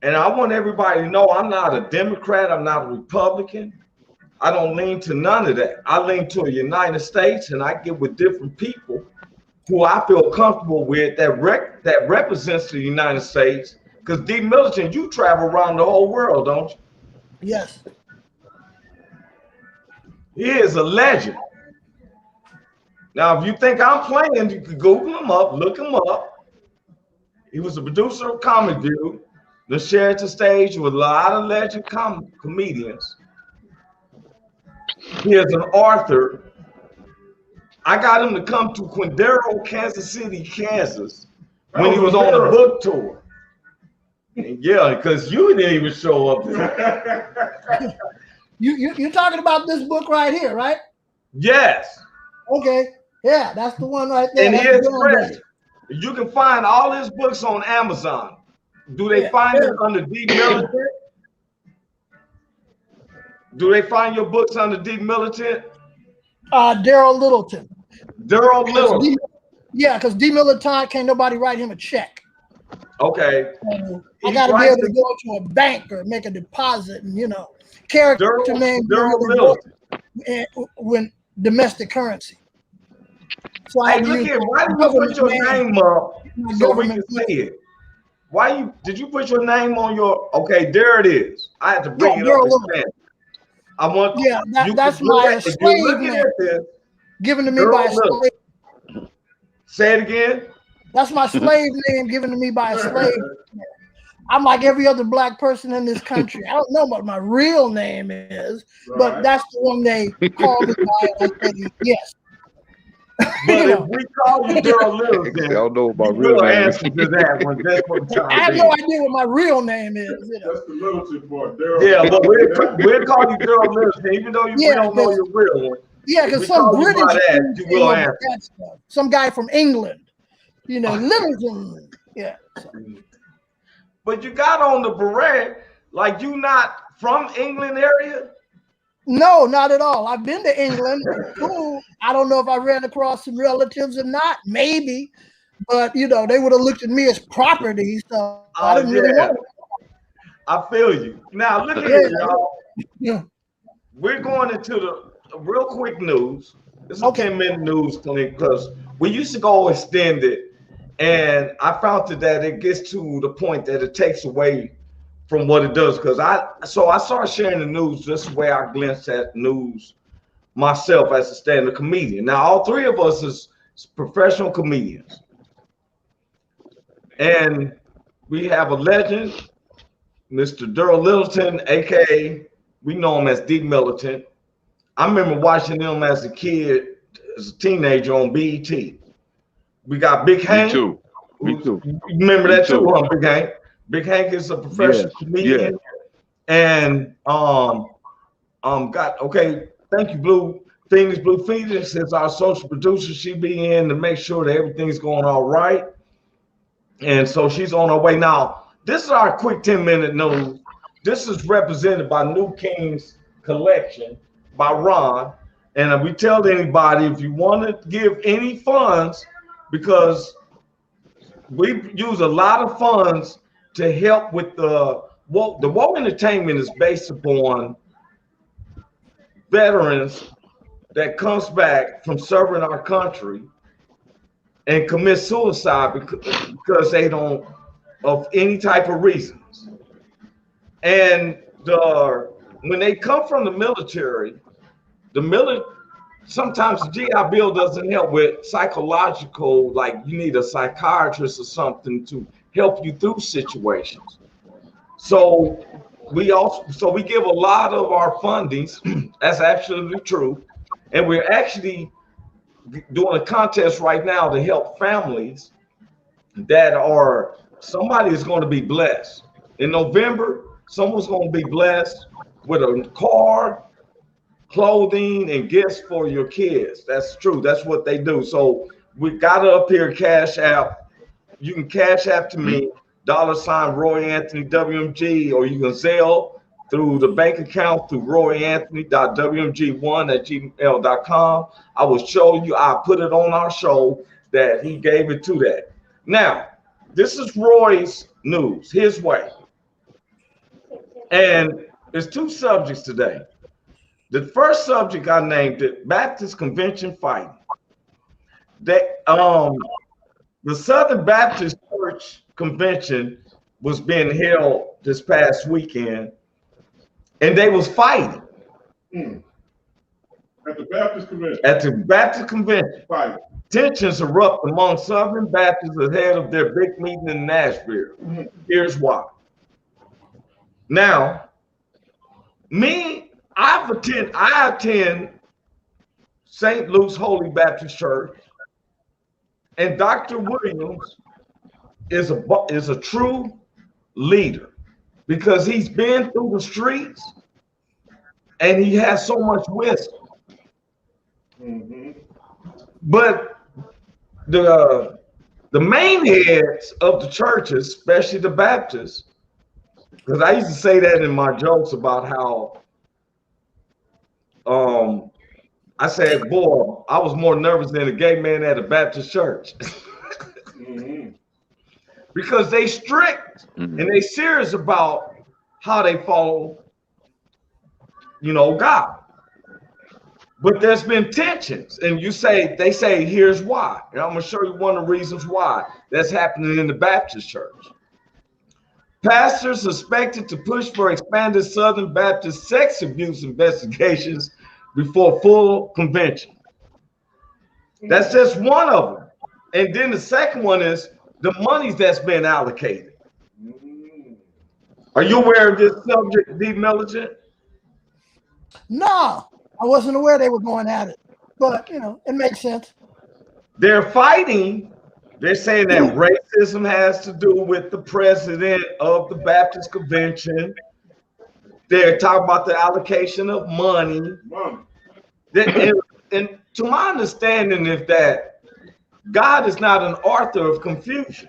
And I want everybody to know I'm not a Democrat. I'm not a Republican. I don't lean to none of that. I lean to a United States, and I get with different people who I feel comfortable with that represents the United States. Because D. Militant, you travel around the whole world, don't you? Yes. He is a legend. Now, if you think I'm playing, you can Google him up, look him up. He was a producer of Comicview, then shared the stage with a lot of legend comedians. He is an author. I got him to come to Quindaro, Kansas City, Kansas, when he was on a book tour. Yeah, because you didn't even show up there. You're talking about this book right here, right? Yes. Okay. Yeah, that's the one right there. And That's his the one press. You can find all his books on Amazon. Do they find it under D. Militant? Do they find your books under D. Militant? Daryl Littleton. Daryl Littleton. Because D. Militant can't nobody write him a check. Okay. I got to be able to go to a bank or make a deposit, and character name when domestic currency. So hey, look here. Why did you put your name up so we can see it? Did you put your name on your? Okay, there it is. I had to bring it up. I want. Yeah, that's my slave name given to me by a slave. Say it again. That's my slave name given to me by a slave. I'm like every other black person in this country. I don't know what my real name is, but that's the one they call me by. I say yes. But You if know. we call you Daryl I Littleton, don't know you about real will name. answer to that one just for the I time have being. no idea what my real name is. You know. That's the Littleton part. Daryl. Yeah, but we'll call you Daryl Littleton, even though we Yeah, don't know your real one. Yeah, If because we some call you by British that, dude you say, will "Oh, but answer. that's some guy from England." You know, Littleton. Yeah. But you got on the beret like you not from England area. No, not at all. I've been to England. It's cool. I don't know if I ran across some relatives or not. Maybe, but you know, they would have looked at me as property, so I didn't really want to. I feel you. Now look at Yeah. here, y'all. Yeah. We're going into the real quick news. This is Okay. 10-minute news clinic because we used to go extended, and I found that it gets to the point that it takes away from what it does. Because I started sharing the news just the way I glimpse at news myself as a stand-up comedian. Now all three of us is professional comedians, and we have a legend, Mr. Daryl Littleton, aka we know him as D Militant. I remember watching him as a kid, as a teenager on BET. We got Big Hank. Me too. You remember that too, huh, Big Hank? Big Hank is a professional comedian. And thank you, Blue Phoenix. Blue Phoenix is our social producer. She be in to make sure that everything's going all right. And so she's on her way now. This is our quick 10-minute news. This is represented by New King's Collection by Ron. And we tell anybody if you want to give any funds, because we use a lot of funds to help with the woke entertainment is based upon veterans that comes back from serving our country and commit suicide because they don't, of any type of reasons. And when they come from the military, sometimes the GI Bill doesn't help with psychological, like you need a psychiatrist or something to help you through situations. So we give a lot of our fundings. That's absolutely true. And we're actually doing a contest right now to help families that somebody is going to be blessed. In November, someone's going to be blessed with a car, clothing, and gifts for your kids. That's true. That's what they do. So we got it up here, Cash App. You can Cash App to me, $ Roy Anthony WMG, or you can Zelle through the bank account through royanthony.wmg1@gmail.com. I will show you, I put it on our show that he gave it to that. Now, this is Roy's news, his way. And there's two subjects today. The first subject I named it Baptist Convention Fighting. The Southern Baptist Church Convention was being held this past weekend, and they was fighting. At the Baptist Convention. At the Baptist Convention. Fighting. Tensions erupt among Southern Baptists ahead of their big meeting in Nashville. Here's why. Now, I attend St. Luke's Holy Baptist Church, and Dr. Williams is a true leader because he's been through the streets and he has so much wisdom. But the main heads of the churches, especially the Baptists, because I used to say that in my jokes about how I said, boy, I was more nervous than a gay man at a Baptist church. Because they strict and they serious about how they follow, God. But there's been tensions, and they say, here's why. And I'm gonna show you one of the reasons why that's happening in the Baptist church. Pastors suspected to push for expanded Southern Baptist sex abuse investigations before full convention. That's just one of them. And then the second one is the monies that's been allocated. Are you aware of this subject, D. Militant? No, I wasn't aware they were going at it, but it makes sense. They're fighting. They're saying that racism has to do with the president of the Baptist Convention. They're talking about the allocation of money. And to my understanding is that God is not an author of confusion.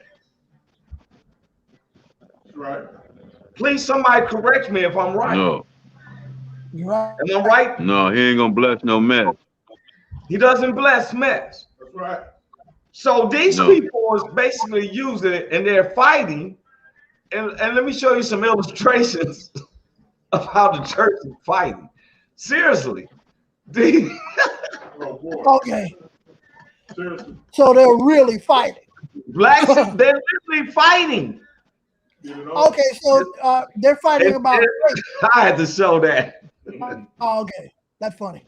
Right. Please, somebody correct me if I'm right. No. Right. Am I right? No, he ain't gonna bless no mess. He doesn't bless mess. That's right. So these people is basically using it, and they're fighting. And let me show you some illustrations of how the church is fighting. Seriously. Okay. Seriously. So they're really fighting. Blacks, they're literally fighting. Okay, so they're fighting about race. I had to show that. Oh, okay, that's funny.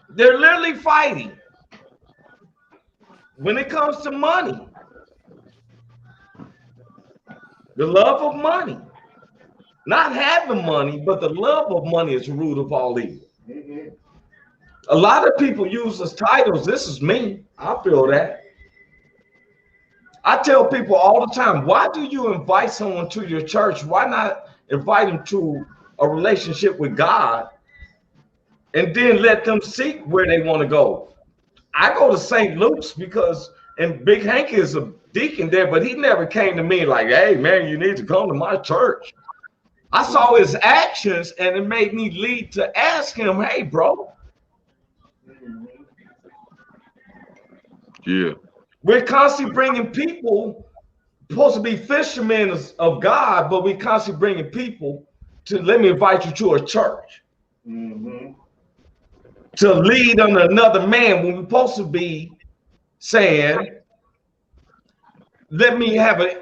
They're literally fighting. When it comes to money, the love of money, not having money, but the love of money is the root of all evil. A lot of people use as titles. This is me. I feel that. I tell people all the time, why do you invite someone to your church? Why not invite them to a relationship with God and then let them seek where they want to go? I go to St. Luke's because, and Big Hank is a deacon there, but he never came to me like, hey, man, you need to come to my church. I saw his actions and it made me lead to ask him, hey, bro. Yeah. We're constantly bringing people, supposed to be fishermen of God, but we're constantly bringing people to, let me invite you to a church. To lead under another man when we're supposed to be saying, let me have an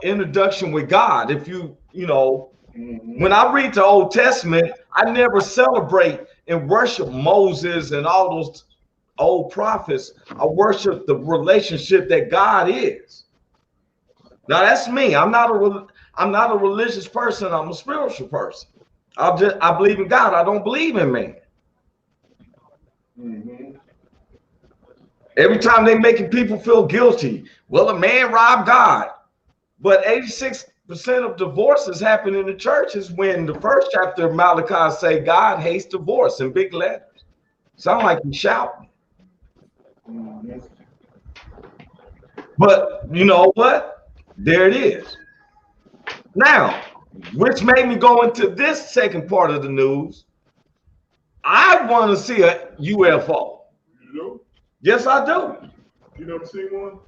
introduction with God. If you know, when I read the Old Testament, I never celebrate and worship Moses and all those old prophets. I worship the relationship that God is. Now that's me. I'm not a religious person. I'm a spiritual person. I believe in God. I don't believe in man. Every time they making people feel guilty. Well, a man robbed God. But 86% of divorces happen in the churches when the first chapter of Malachi say God hates divorce in big letters. Sound like he's shouting. But you know what? There it is. Now, which made me go into this second part of the news. I want to see a UFO. You do? Yes, I do. You never seen one?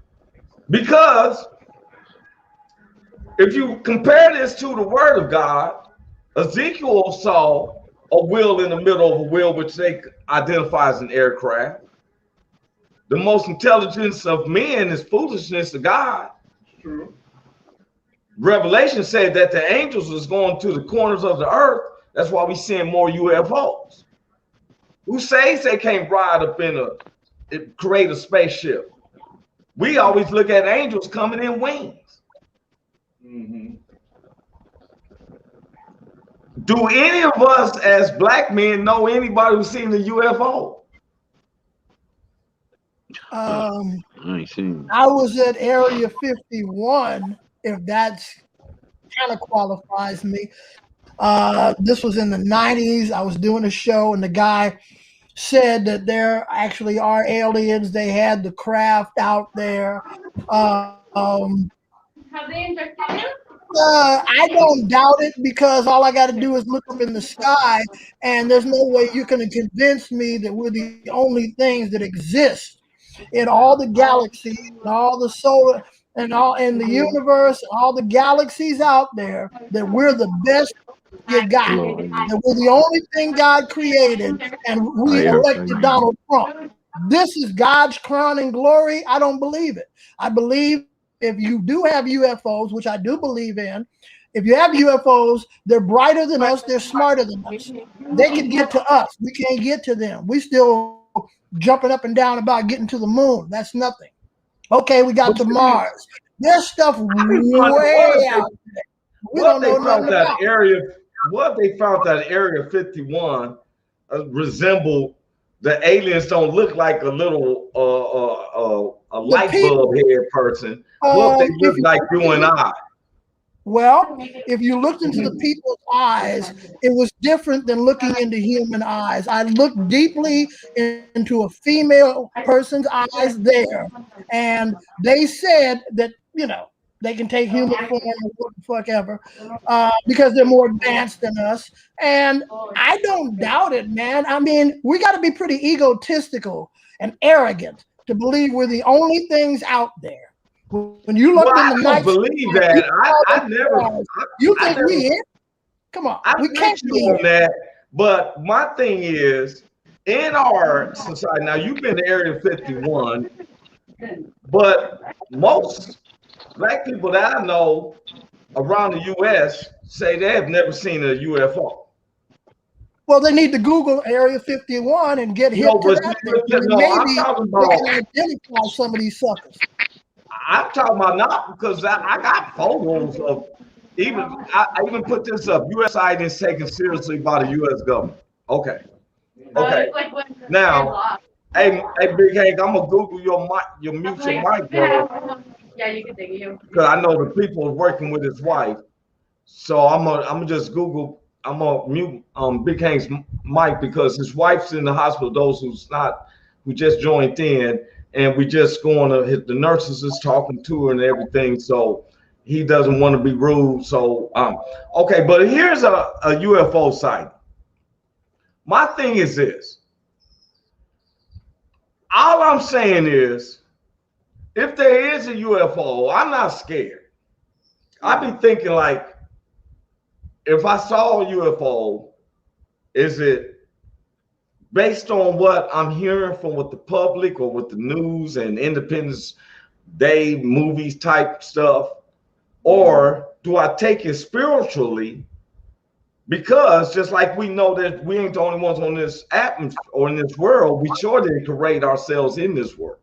Because if you compare this to the word of God, Ezekiel saw a wheel in the middle of a wheel, which they identify as an aircraft. The most intelligence of men is foolishness to God. True. Revelation said that the angels was going to the corners of the earth. That's why we're seeing more UFOs. Who says they can't ride up in create a spaceship? We always look at angels coming in wings. Do any of us as black men know anybody who's seen a UFO? I ain't seen. I was at Area 51, if that's kind of qualifies me. This was in the 90s. I was doing a show, and the guy said that there actually are aliens. They had the craft out there. Have they injected you? I don't doubt it, because all I got to do is look up in the sky, and there's no way you can convince me that we're the only things that exist in all the galaxies and all the solar and all in the universe and all the galaxies out there, that we're the best you got, that we're the only thing God created, and we elected Donald Trump. This is God's crown and glory. I don't believe it. I believe if you do have UFOs, which I do believe in, if you have UFOs, they're brighter than us, they're smarter than us. They can get to us. We can't get to them. We still jumping up and down about getting to the moon. That's nothing. Okay, we got to Mars. There's stuff way out there. We don't know nothing about. What they found that Area 51 resembled the aliens don't look like a little a light bulb head person, but they look like you and I. Well, if you looked into the people's eyes, it was different than looking into human eyes. I looked deeply into a female person's eyes there, and they said that, you know, they can take human form or what the fuck ever, because they're more advanced than us. And I don't doubt it, man. I mean, we got to be pretty egotistical and arrogant to believe we're the only things out there. When you look in the night, believe that. I never. You think we in? Come on, we can't be on that. But my thing is, in our society now, you've been to Area 51, but most black people that I know around the U.S. say they have never seen a UFO. Well, they need to Google Area 51 and get hit to that. Maybe they can identify some of these suckers. I'm talking about not because I got photos of I even put this up. U.S. IDs taken seriously by the U.S. government. Okay. Now, hey, Big Hank, I'm gonna Google your mute your mic, bro. Yeah, you can take it. Because I know the people are working with his wife, so I'm gonna just Google. I'm gonna mute Big Hank's mic because his wife's in the hospital. Those who just joined in. And we just going to hit the nurses is talking to her and everything. So he doesn't want to be rude. So, okay, but here's a UFO sighting. My thing is this. All I'm saying is, if there is a UFO, I'm not scared. I be thinking like, if I saw a UFO, is it based on what I'm hearing from with the public or with the news and Independence Day movies type stuff? Or do I take it spiritually? Because just like we know that we ain't the only ones on this atmosphere or in this world, we sure didn't create ourselves in this world.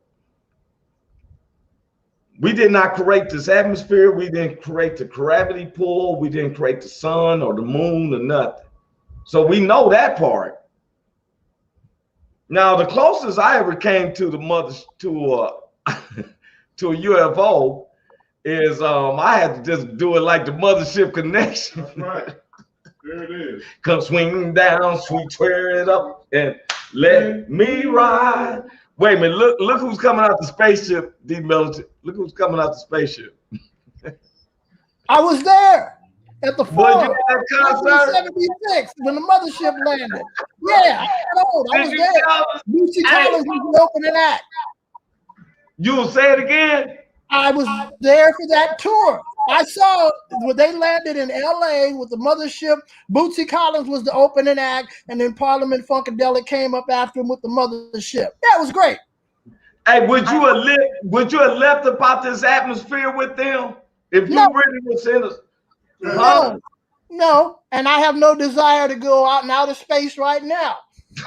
We did not create this atmosphere. We didn't create the gravity pull. We didn't create the sun or the moon or nothing. So we know that part. Now, the closest I ever came to to a UFO is I had to just do it like the Mothership Connection. That's right. There it is. Come swing down, sweet, swear it up, and let me ride. Wait a minute, look who's coming out the spaceship, D. Militant. Look who's coming out the spaceship. I was there at the forum, 1976 when the mothership landed. Yeah, I was there. Lucy Collins was the opening act. You will say it again? I was there for that tour. I saw when they landed in LA with the mothership. Bootsy Collins was the opening act, and then Parliament Funkadelic came up after him with the mothership. That was great. Hey, would you have left about this atmosphere with them if you really was in us? No, and I have no desire to go out in outer space right now.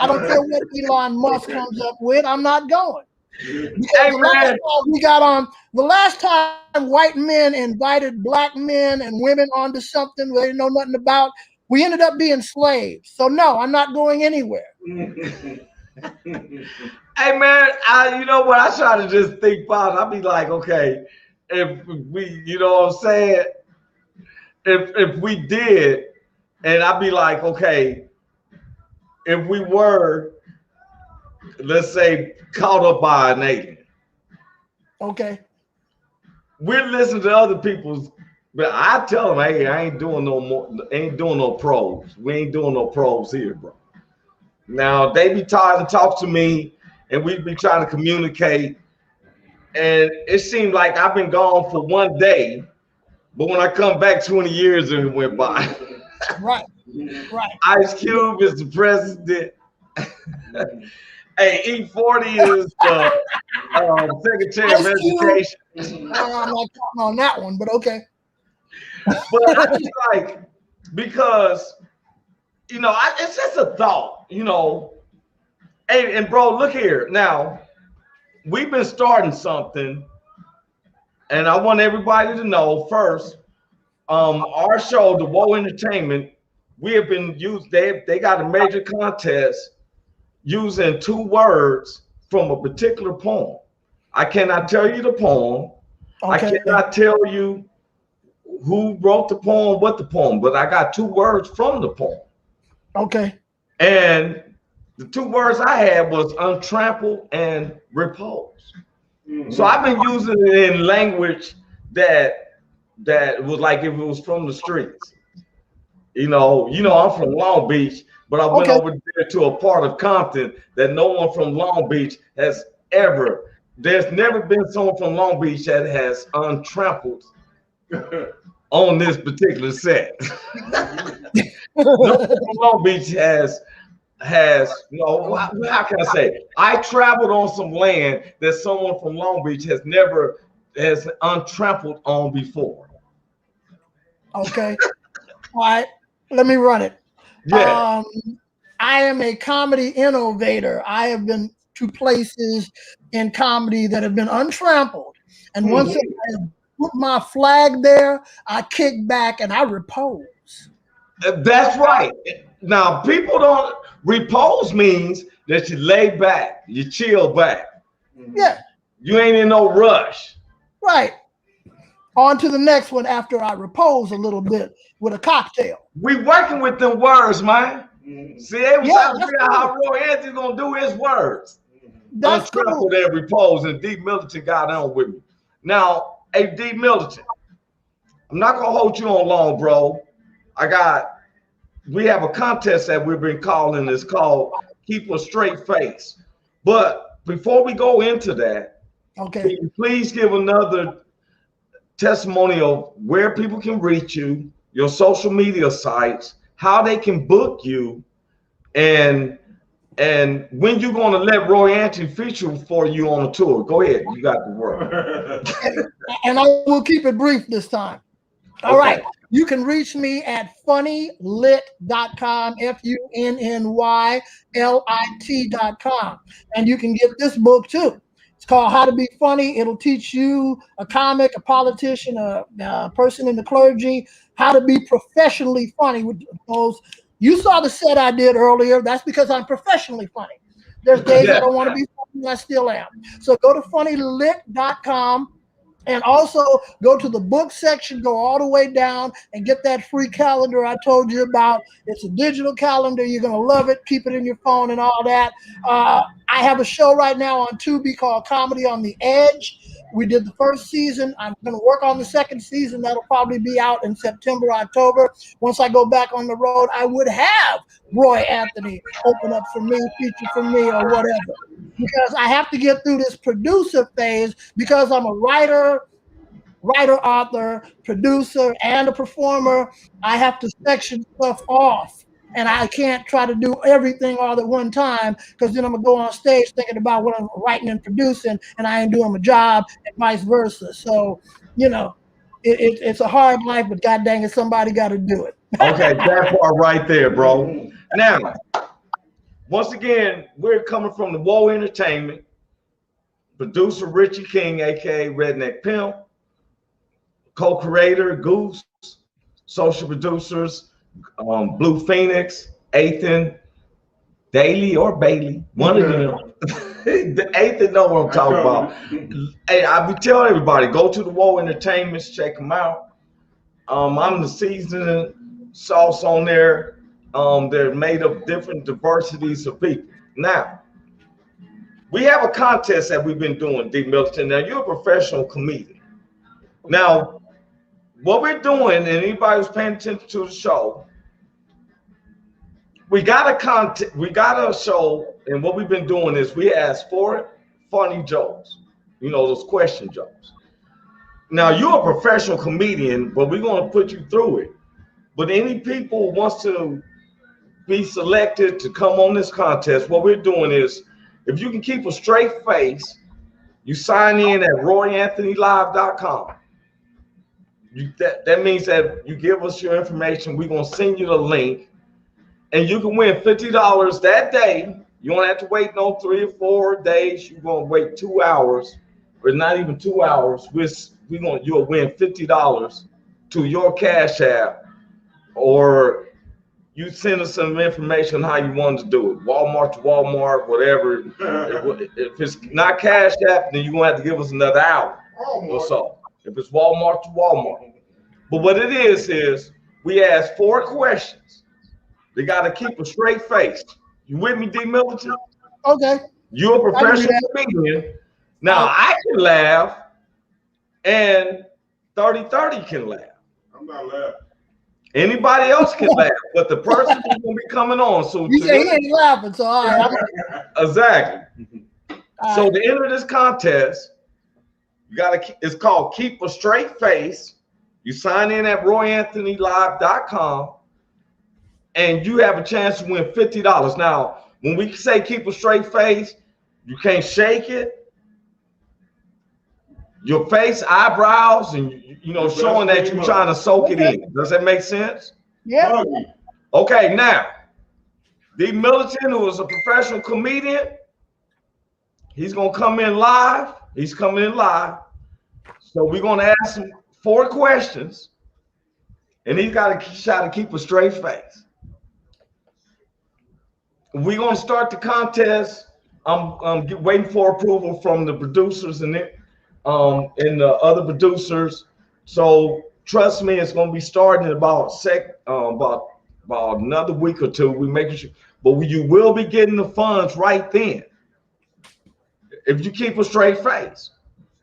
I don't care what Elon Musk comes up with. I'm not going. The last time white men invited black men and women onto something they didn't know nothing about, we ended up being slaves. So no, I'm not going anywhere. Hey man, you know what? I try to just think about it. I'll be like, okay, if we, you know what I'm saying? If we did, and I'd be like, okay, if we were, let's say, caught up by an alien. Okay. We're listening to other people's, but I tell them, hey, I ain't doing no probes. We ain't doing no probes here, bro. Now they be trying to talk to me, and we be trying to communicate, and it seemed like I've been gone for one day, but when I come back, 20 years and it went by. Right. Ice Cube is the president. Hey, E40 is the Secretary of Education. I'm not talking on that one, but okay. But I just like, because, you know, it's just a thought, you know. Hey, and bro, look here. Now, we've been starting something, and I want everybody to know first, our show, The Woe Entertainment, we have been used, they got a major contest using 2 words from a particular poem. I cannot tell you the poem. Okay. I cannot tell you who wrote the poem, what the poem, but I got 2 words from the poem. Okay. And the 2 words I had was untrampled and repose. So I've been using it in language that was like if it was from the streets. You know, I'm from Long Beach, but I went over there to a part of Compton that no one from Long Beach has ever. There's never been someone from Long Beach that has untrampled on this particular set. No one from Long Beach has how can I say? I traveled on some land that someone from Long Beach has untrampled on before. Okay. All right. Let me run it. Yeah. I am a comedy innovator. I have been to places in comedy that have been untrampled. And once I have put my flag there, I kick back and I repose. That's right. Now, people don't repose means that you lay back, you chill back. Yeah. You ain't in no rush. Right. On to the next one after I repose a little bit with a cocktail. We working with them words, man. See, they was trying to figure out how Roy Anthony's gonna do his words. That's cool. And repose, and D. Militant got on with me. Now, hey, D. Militant, I'm not gonna hold you on long, bro. We have a contest that we've been calling. It's called Keep a Straight Face. But before we go into that, can you please give another testimony of where people can reach you, your social media sites, how they can book you, and when you're going to let Roy Anthony feature for you on a tour. Go ahead, you got the word. And I will keep it brief this time. All right. You can reach me at funnylit.com, FUNNYLIT.com. And you can get this book too. It's called How to Be Funny. It'll teach you, a comic, a politician, a person in the clergy, how to be professionally funny. You saw the set I did earlier. That's because I'm professionally funny. There's days I don't want to be funny, and I still am. So go to funnylit.com. And also go to the book section, go all the way down and get that free calendar I told you about. It's a digital calendar. You're going to love it. Keep it in your phone and all that. I have a show right now on Tubi called Comedy on the Edge. We did the first season. I'm going to work on the second season. That'll probably be out in September, October. Once I go back on the road, I would have Roy Anthony open up for me, feature for me, or whatever. Because I have to get through this producer phase because I'm a writer, author, producer, and a performer. I have to section stuff off. And I can't try to do everything all at one time because then I'm going to go on stage thinking about what I'm writing and producing and I ain't doing my job and vice versa. So, it's a hard life, but God dang it, somebody got to do it. Okay, that part right there, bro. Now, once again, we're coming from the Woe Entertainment. Producer Richie King, a.k.a. Redneck Pimp. Co-creator Goose. Social producers Blue Phoenix, Ethan, Daly or Bailey, one of them. Ethan know what I'm talking about. Hey, I be telling everybody, go to the Woe Entertainments, check them out. I'm the seasoning sauce on there. They're made of different diversities of people. Now, we have a contest that we've been doing, D. Milton. Now, you're a professional comedian. Now, what we're doing, and anybody who's paying attention to the show, we got a show, and what we've been doing is we ask 4 funny jokes, those question jokes. Now, you're a professional comedian, but we're going to put you through it. But any people who wants to be selected to come on this contest, what we're doing is, if you can keep a straight face, you sign in at RoyAnthonyLive.com. That means that you give us your information. We're going to send you the link, and you can win $50 that day. You don't have to wait no 3 or 4 days. You're going to wait 2 hours, or not even 2 hours. You'll win $50 to your Cash App, or you send us some information how you want to do it. Walmart to Walmart, whatever. If it's not Cash App, then you're gonna have to give us another hour or so. If it's Walmart to Walmart. But what it is we ask 4 questions. They gotta keep a straight face. You with me, D. Milton? Okay. You're a professional comedian. Now I can laugh and 30 can laugh. I'm not laughing. Anybody else can laugh, but the person who's gonna be coming on. So you say he ain't laughing, so all right. Exactly. So to enter this contest, you gotta. It's called Keep a Straight Face. You sign in at royanthonylive.com, and you have a chance to win $50. Now, when we say keep a straight face, you can't shake it. Your face, eyebrows, and showing that you're trying to soak it in. Does that make sense? Yeah. Okay, now, D. Militant, who is a professional comedian, he's gonna come in live. He's coming in live. So we're gonna ask him 4 questions, and he's got to try to keep a straight face. We're gonna start the contest. I'm waiting for approval from the producers and the other producers. So trust me, it's gonna be starting in about another week or 2. We're making sure, but you will be getting the funds right then if you keep a straight face.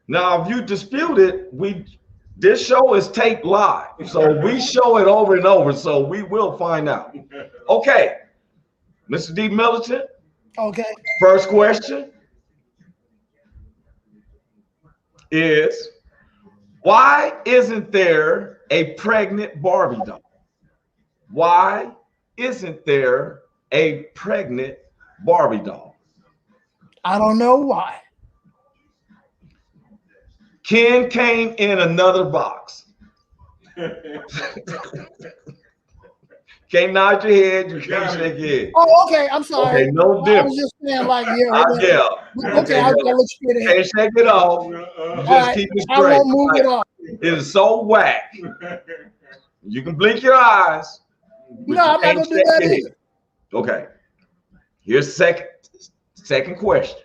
Now, if you dispute it, this show is taped live, so we show it over and over. So we will find out. Okay, Mr. D. Militant. Okay. First question is, why isn't there a pregnant Barbie doll? Why isn't there a pregnant Barbie doll? I don't know why. Ken came in another box. Can't nod your head, you can't shake your head. Oh, okay. I'm sorry. Okay, no difference. I was just saying, like, yeah. Okay, I'll look straight ahead. Can't shake it off. Just right, keep it straight. I won't move it off. It is so whack. You can blink your eyes. No, I'm not gonna do that either. Okay. Here's second question.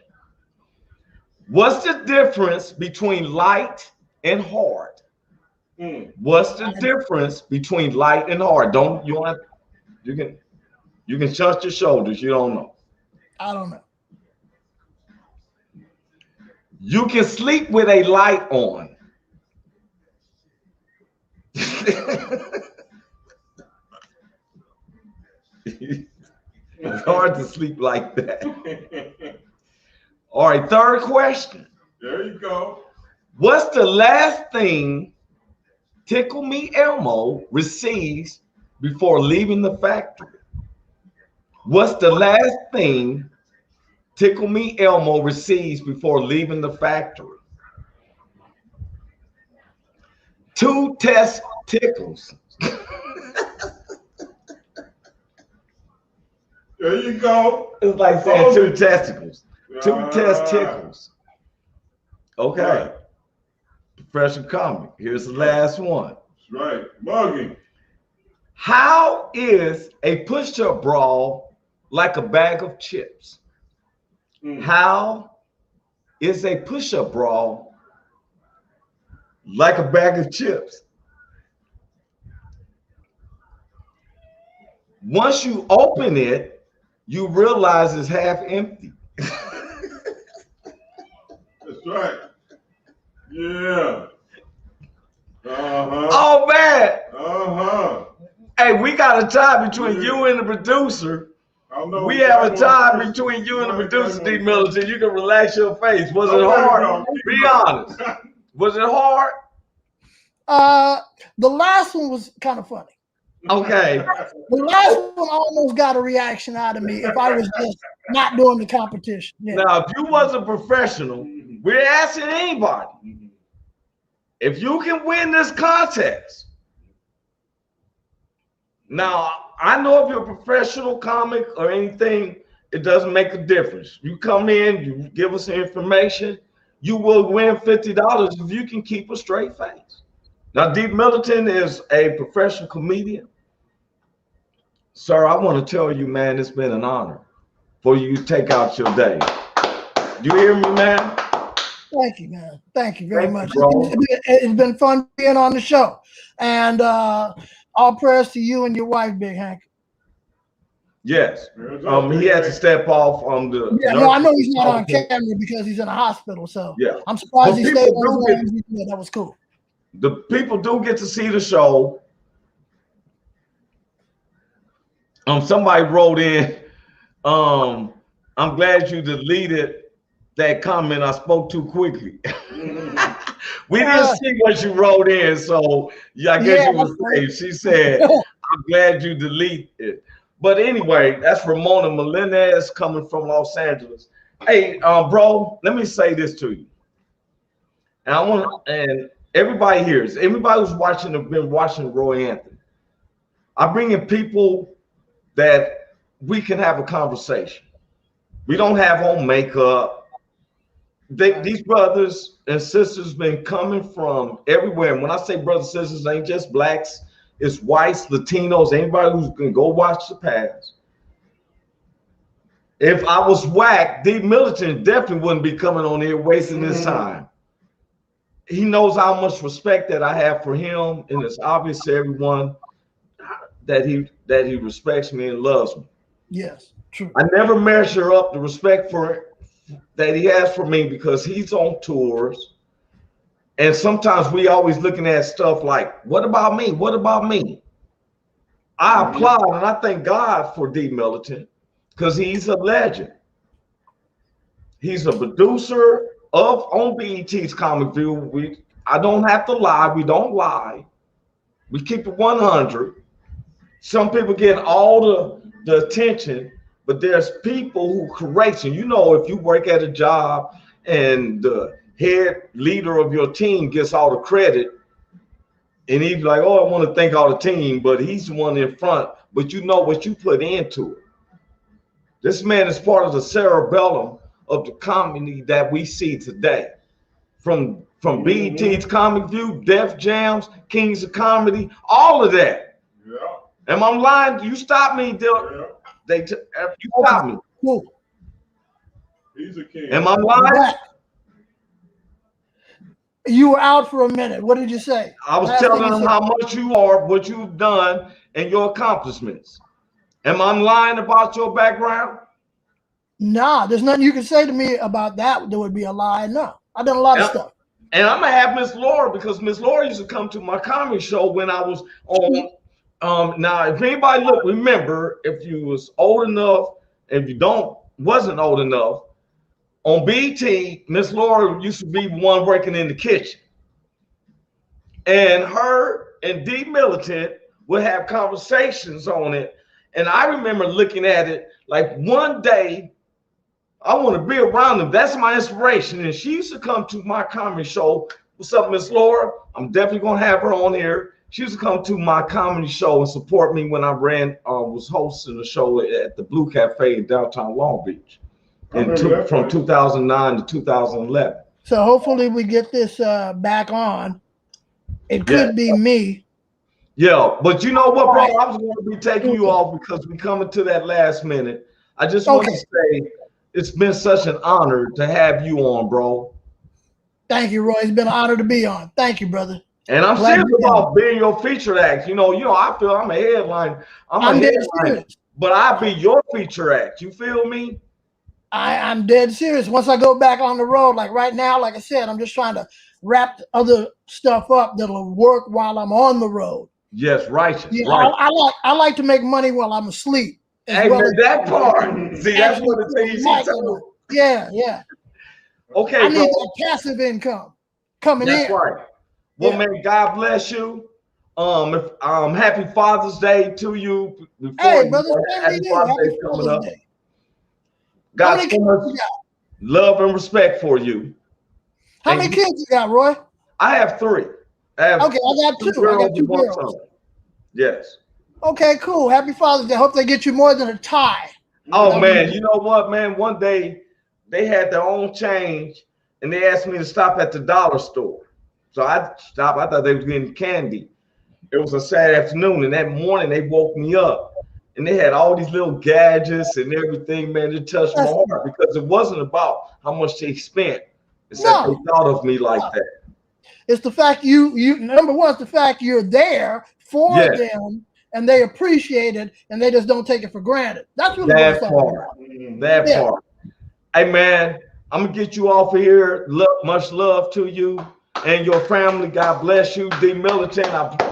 What's the difference between light and hard? What's the difference between light and hard? You can shut your shoulders. You don't know. I don't know. You can sleep with a light on. It's hard to sleep like that. All right, third question. There you go. What's the last thing Tickle Me Elmo receives before leaving the factory? What's the last thing Tickle Me Elmo receives before leaving the factory? 2 test tickles. There you go. It's like saying 2 testicles. 2 test tickles. Okay. Right. Professional comic. Here's the last one. That's right. Mugging. How is a push-up bra like a bag of chips? How is a push-up bra like a bag of chips? Once you open it, you realize it's half empty. That's right. Yeah. Oh man. Hey, we got a tie between you and the producer. We have a tie between you and the producer, D. Militant. You can relax your face. Was it hard? Be honest. Was it hard? The last one was kind of funny. Okay. The last one almost got a reaction out of me if I was just not doing the competition. Yeah. Now, if you was a professional, we're asking anybody. If you can win this contest. Now, I know if you're a professional comic or anything, it doesn't make a difference. You come in, you give us the information, you will win $50 if you can keep a straight face. Now, D. Militant is a professional comedian. Sir, I want to tell you, man, it's been an honor for you to take out your day. You hear me, man? Thank you, man. Thank you very much. Bro. It's been fun being on the show. And all prayers to you and your wife, Big Hank. Yes. He had to step off on the. Yeah, no, I know he's not on camera because he's in a hospital. So yeah, I'm surprised he stayed on his own. That was cool. The people do get to see the show. Somebody wrote in, I'm glad you deleted that comment. I spoke too quickly. We didn't see what you wrote in, so yeah, I guess you were safe. She said, I'm glad you delete it. But anyway, that's Ramona Melendez coming from Los Angeles. Hey, bro, let me say this to you. And everybody here, everybody who's watching have been watching Roy Anthony. I bring in people that we can have a conversation. We don't have on makeup. These brothers and sisters been coming from everywhere. And when I say brothers and sisters, ain't just blacks, it's whites, Latinos, anybody who can go watch the past. If I was whack, D. Militant definitely wouldn't be coming on here wasting his time. He knows how much respect that I have for him, and it's obvious to everyone that he respects me and loves me. Yes, true. I never measure up the respect that he has for me because he's on tours. And sometimes we always looking at stuff like, what about me? What about me? I applaud and I thank God for D. Militant because he's a legend. He's a producer on BET's Comicview. I don't have to lie. We don't lie. We keep it 100. Some people get all the attention, but there's people who correct you. You know, if you work at a job and the head leader of your team gets all the credit, and he's like, oh, I want to thank all the team, but he's the one in front, but you know what you put into it. This man is part of the cerebellum of the comedy that we see today. From BET's Comicview, Def Jams, Kings of Comedy, all of that. Yeah. Am I lying? You stop me, you stop me. He's a king. Am I lying? You were out for a minute. What did you say? I was telling them how much you are, what you've done, and your accomplishments. Am I lying about your background? Nah, there's nothing you can say to me about that would be a lie. No, I've done a lot of stuff. And I'm gonna have Miss Laura because Miss Laura used to come to my comedy show when I was on. Now, if anybody remember, if you was old enough, if you wasn't old enough, on BT, Miss Laura used to be one working in the kitchen. And her and D. Militant would have conversations on it. And I remember looking at it like one day, I want to be around them. That's my inspiration. And she used to come to my comedy show. What's up, Miss Laura? I'm definitely going to have her on here. She used to come to my comedy show and support me when I was hosting a show at the Blue Cafe in downtown Long Beach from 2009 to 2011. So hopefully we get this back on. It could be me. Yeah, but you know what, bro? I was going to be taking you off because we're coming to that last minute. I just want to say it's been such an honor to have you on, bro. Thank you, Roy. It's been an honor to be on. Thank you, brother. And I'm serious about being your featured act. You know, I feel I'm a headline. I'm a headline, but I'll be your feature act. You feel me? I'm dead serious. Once I go back on the road, like right now, like I said, I'm just trying to wrap other stuff up that'll work while I'm on the road. Yes, righteous. Yeah, right. I like to make money while I'm asleep. Hey, man, that part. See, that's one of the things he told. Yeah, yeah. Okay, I need bro. that passive income coming in. That's right. Well, man, God bless you. Happy Father's Day to you. Hey, brother, Happy Father's Day coming up. Got so much love and respect for you. How many kids you got, Roy? I have 3. I got 2. I got 2 girls. Yes. Okay, cool. Happy Father's Day. Hope they get you more than a tie. Oh, man, you know what, man? One day they had their own change and they asked me to stop at the dollar store. So I stopped. I thought they was getting candy. It was a Saturday afternoon, and that morning they woke me up and they had all these little gadgets and everything, man. It touched my heart because it wasn't about how much they spent. It's that they thought of me like that. It's the fact you number one, it's the fact you're there for them and they appreciate it and they just don't take it for granted. That's really that part. That part. Hey man, I'm gonna get you off of here. Much love to you and your family. God bless you, D. Militant.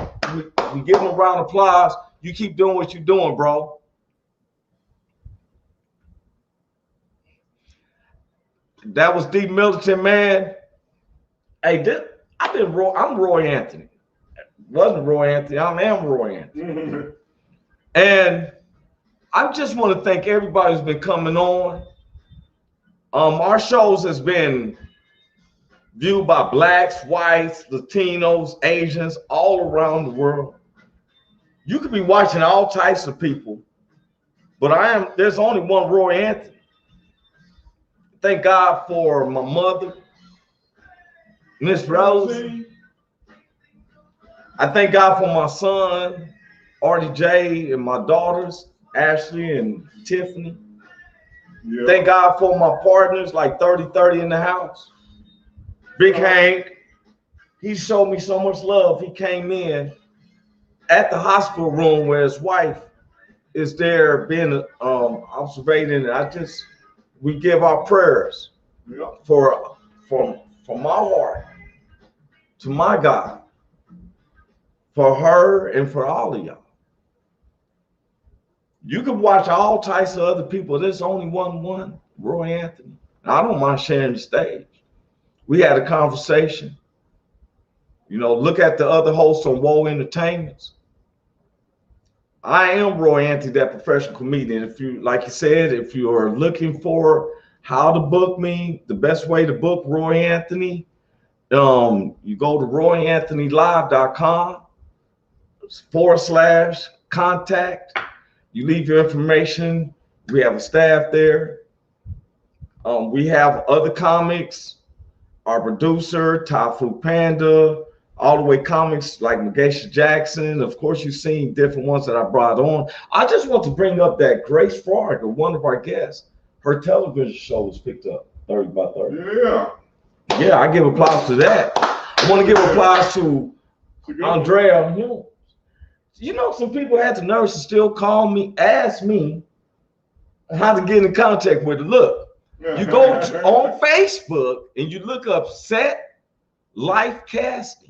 We give him a round of applause. You keep doing what you're doing, bro. That was D. Militant, man. Hey, I'm Roy Anthony. Wasn't Roy Anthony. I am Roy Anthony. And I just want to thank everybody who's been coming on. Our shows has been viewed by blacks, whites, Latinos, Asians, all around the world. You could be watching all types of people, but there's only one Roy Anthony. Thank God for my mother, Miss Rose. I thank God for my son, Artie J, and my daughters, Ashley and Tiffany. Yeah. Thank God for my partners, like 30 in the house. Big Hank, he showed me so much love. He came in at the hospital room where his wife is there being observating. And we give our prayers from my heart to my God for her and for all of y'all. You can watch all types of other people. There's only one Roy Anthony. And I don't mind sharing the stage. We had a conversation. You know, look at the other hosts on Woe Entertainments. I am Roy Anthony, that professional comedian. If you, like you said, if you are looking for how to book me, the best way to book Roy Anthony, you go to royanthonylive.com/contact. You leave your information. We have a staff there. We have other comics, our producer, Tafu Panda, all the way comics like Magesha Jackson. Of course, you've seen different ones that I brought on. I just want to bring up that Grace Farragut, one of our guests. Her television show was picked up 30 by 30. Yeah, I give applause to that. I want to give applause to Andrea Humes. You know, some people had the nerves to still call me, ask me how to get in contact with her. Look, you go on Facebook and you look up Set Life Casting.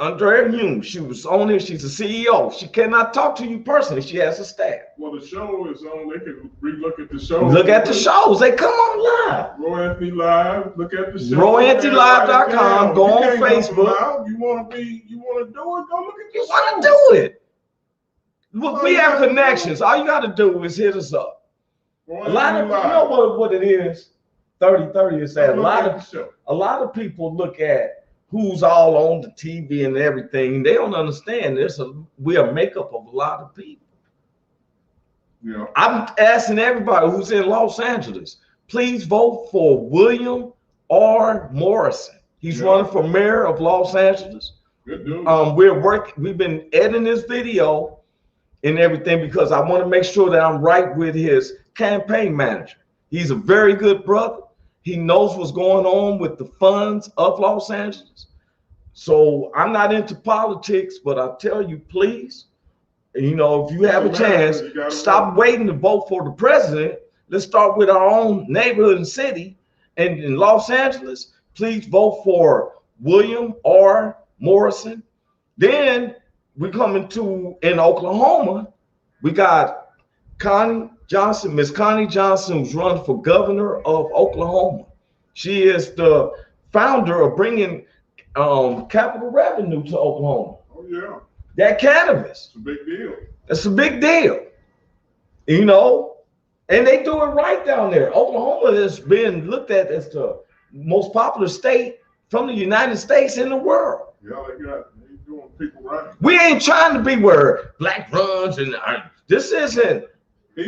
Andrea Humes, she was on there. She's a CEO. She cannot talk to you personally. She has a staff. Well, the show is on. They can re-look at the show. Look at the shows. They come on live. Roy Anthony Live. Look at the show. RoyAnthonyLive.com. Go on Facebook. You want to do it? Go look at the show. You want to do it? Look, we have connections. All you got to do is hit us up. A lot of, you know what it is? 30-30 is that a lot of people look at who's all on the TV and everything. They don't understand we are makeup of a lot of people. Yeah. I'm asking everybody who's in Los Angeles, please vote for William R. Morrison. He's running for mayor of Los Angeles. Good dude. We've been editing this video and everything because I want to make sure that I'm right with his campaign manager. He's a very good brother. He knows what's going on with the funds of Los Angeles. So I'm not into politics, but I tell you, please, you know, if you have a chance, stop waiting to vote for the president. Let's start with our own neighborhood and city. And in Los Angeles, please vote for William R. Morrison. Then we come in Oklahoma, we got Connie Johnson, Miss Connie Johnson, who's running for governor of Oklahoma. She is the founder of bringing capital revenue to Oklahoma. Oh, yeah. That cannabis. It's a big deal. It's a big deal. You know, and they do it right down there. Oklahoma has been looked at as the most popular state from the United States in the world. Yeah, they're doing people right. We ain't trying to be where black runs and this isn't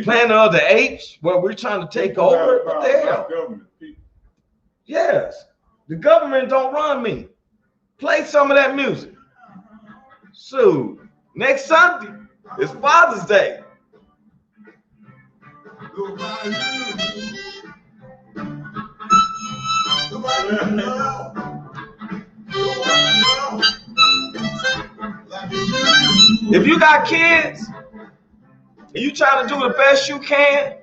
Planet of the Apes where we're trying to take over. What the hell? Yes, the government don't run me. Play some of that music. So next Sunday, It's Father's Day. If you got kids and you trying to do the best you can,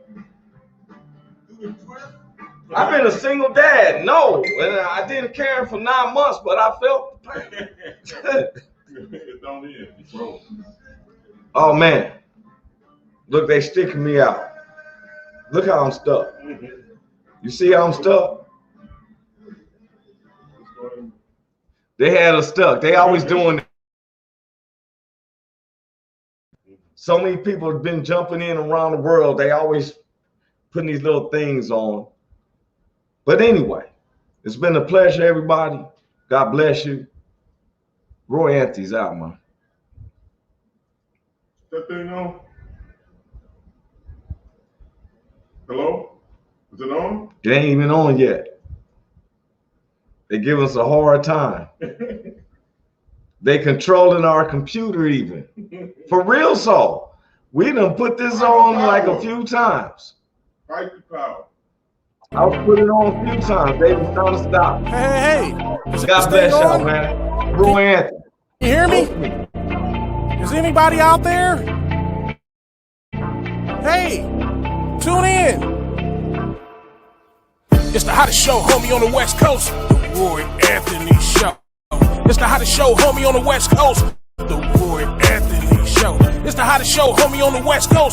I've been a single dad. No, and I didn't care for 9 months, but I felt the pain. It don't end, bro. Oh man, look, they sticking me out. Look how I'm stuck. You see how I'm stuck? They had us stuck. They always doing that. So many people have been jumping in around the world. They always putting these little things on. But anyway, it's been a pleasure, everybody. God bless you. Roy Anthony's out, man. That thing on? Hello? Is it on? It ain't even on yet. They give us a hard time. They controlling our computer even. For real, so. We done put this on like a few times. Fight the power. I'll put it on a few times. They was trying to stop. Hey. God bless y'all, man. Roy Anthony. You hear me? Is anybody out there? Hey, tune in. It's the hottest show, homie, on the West Coast. The Roy Anthony Show. It's the hottest show, homie, on the West Coast. The Roy Anthony Show. It's the hottest show, homie, on the West Coast.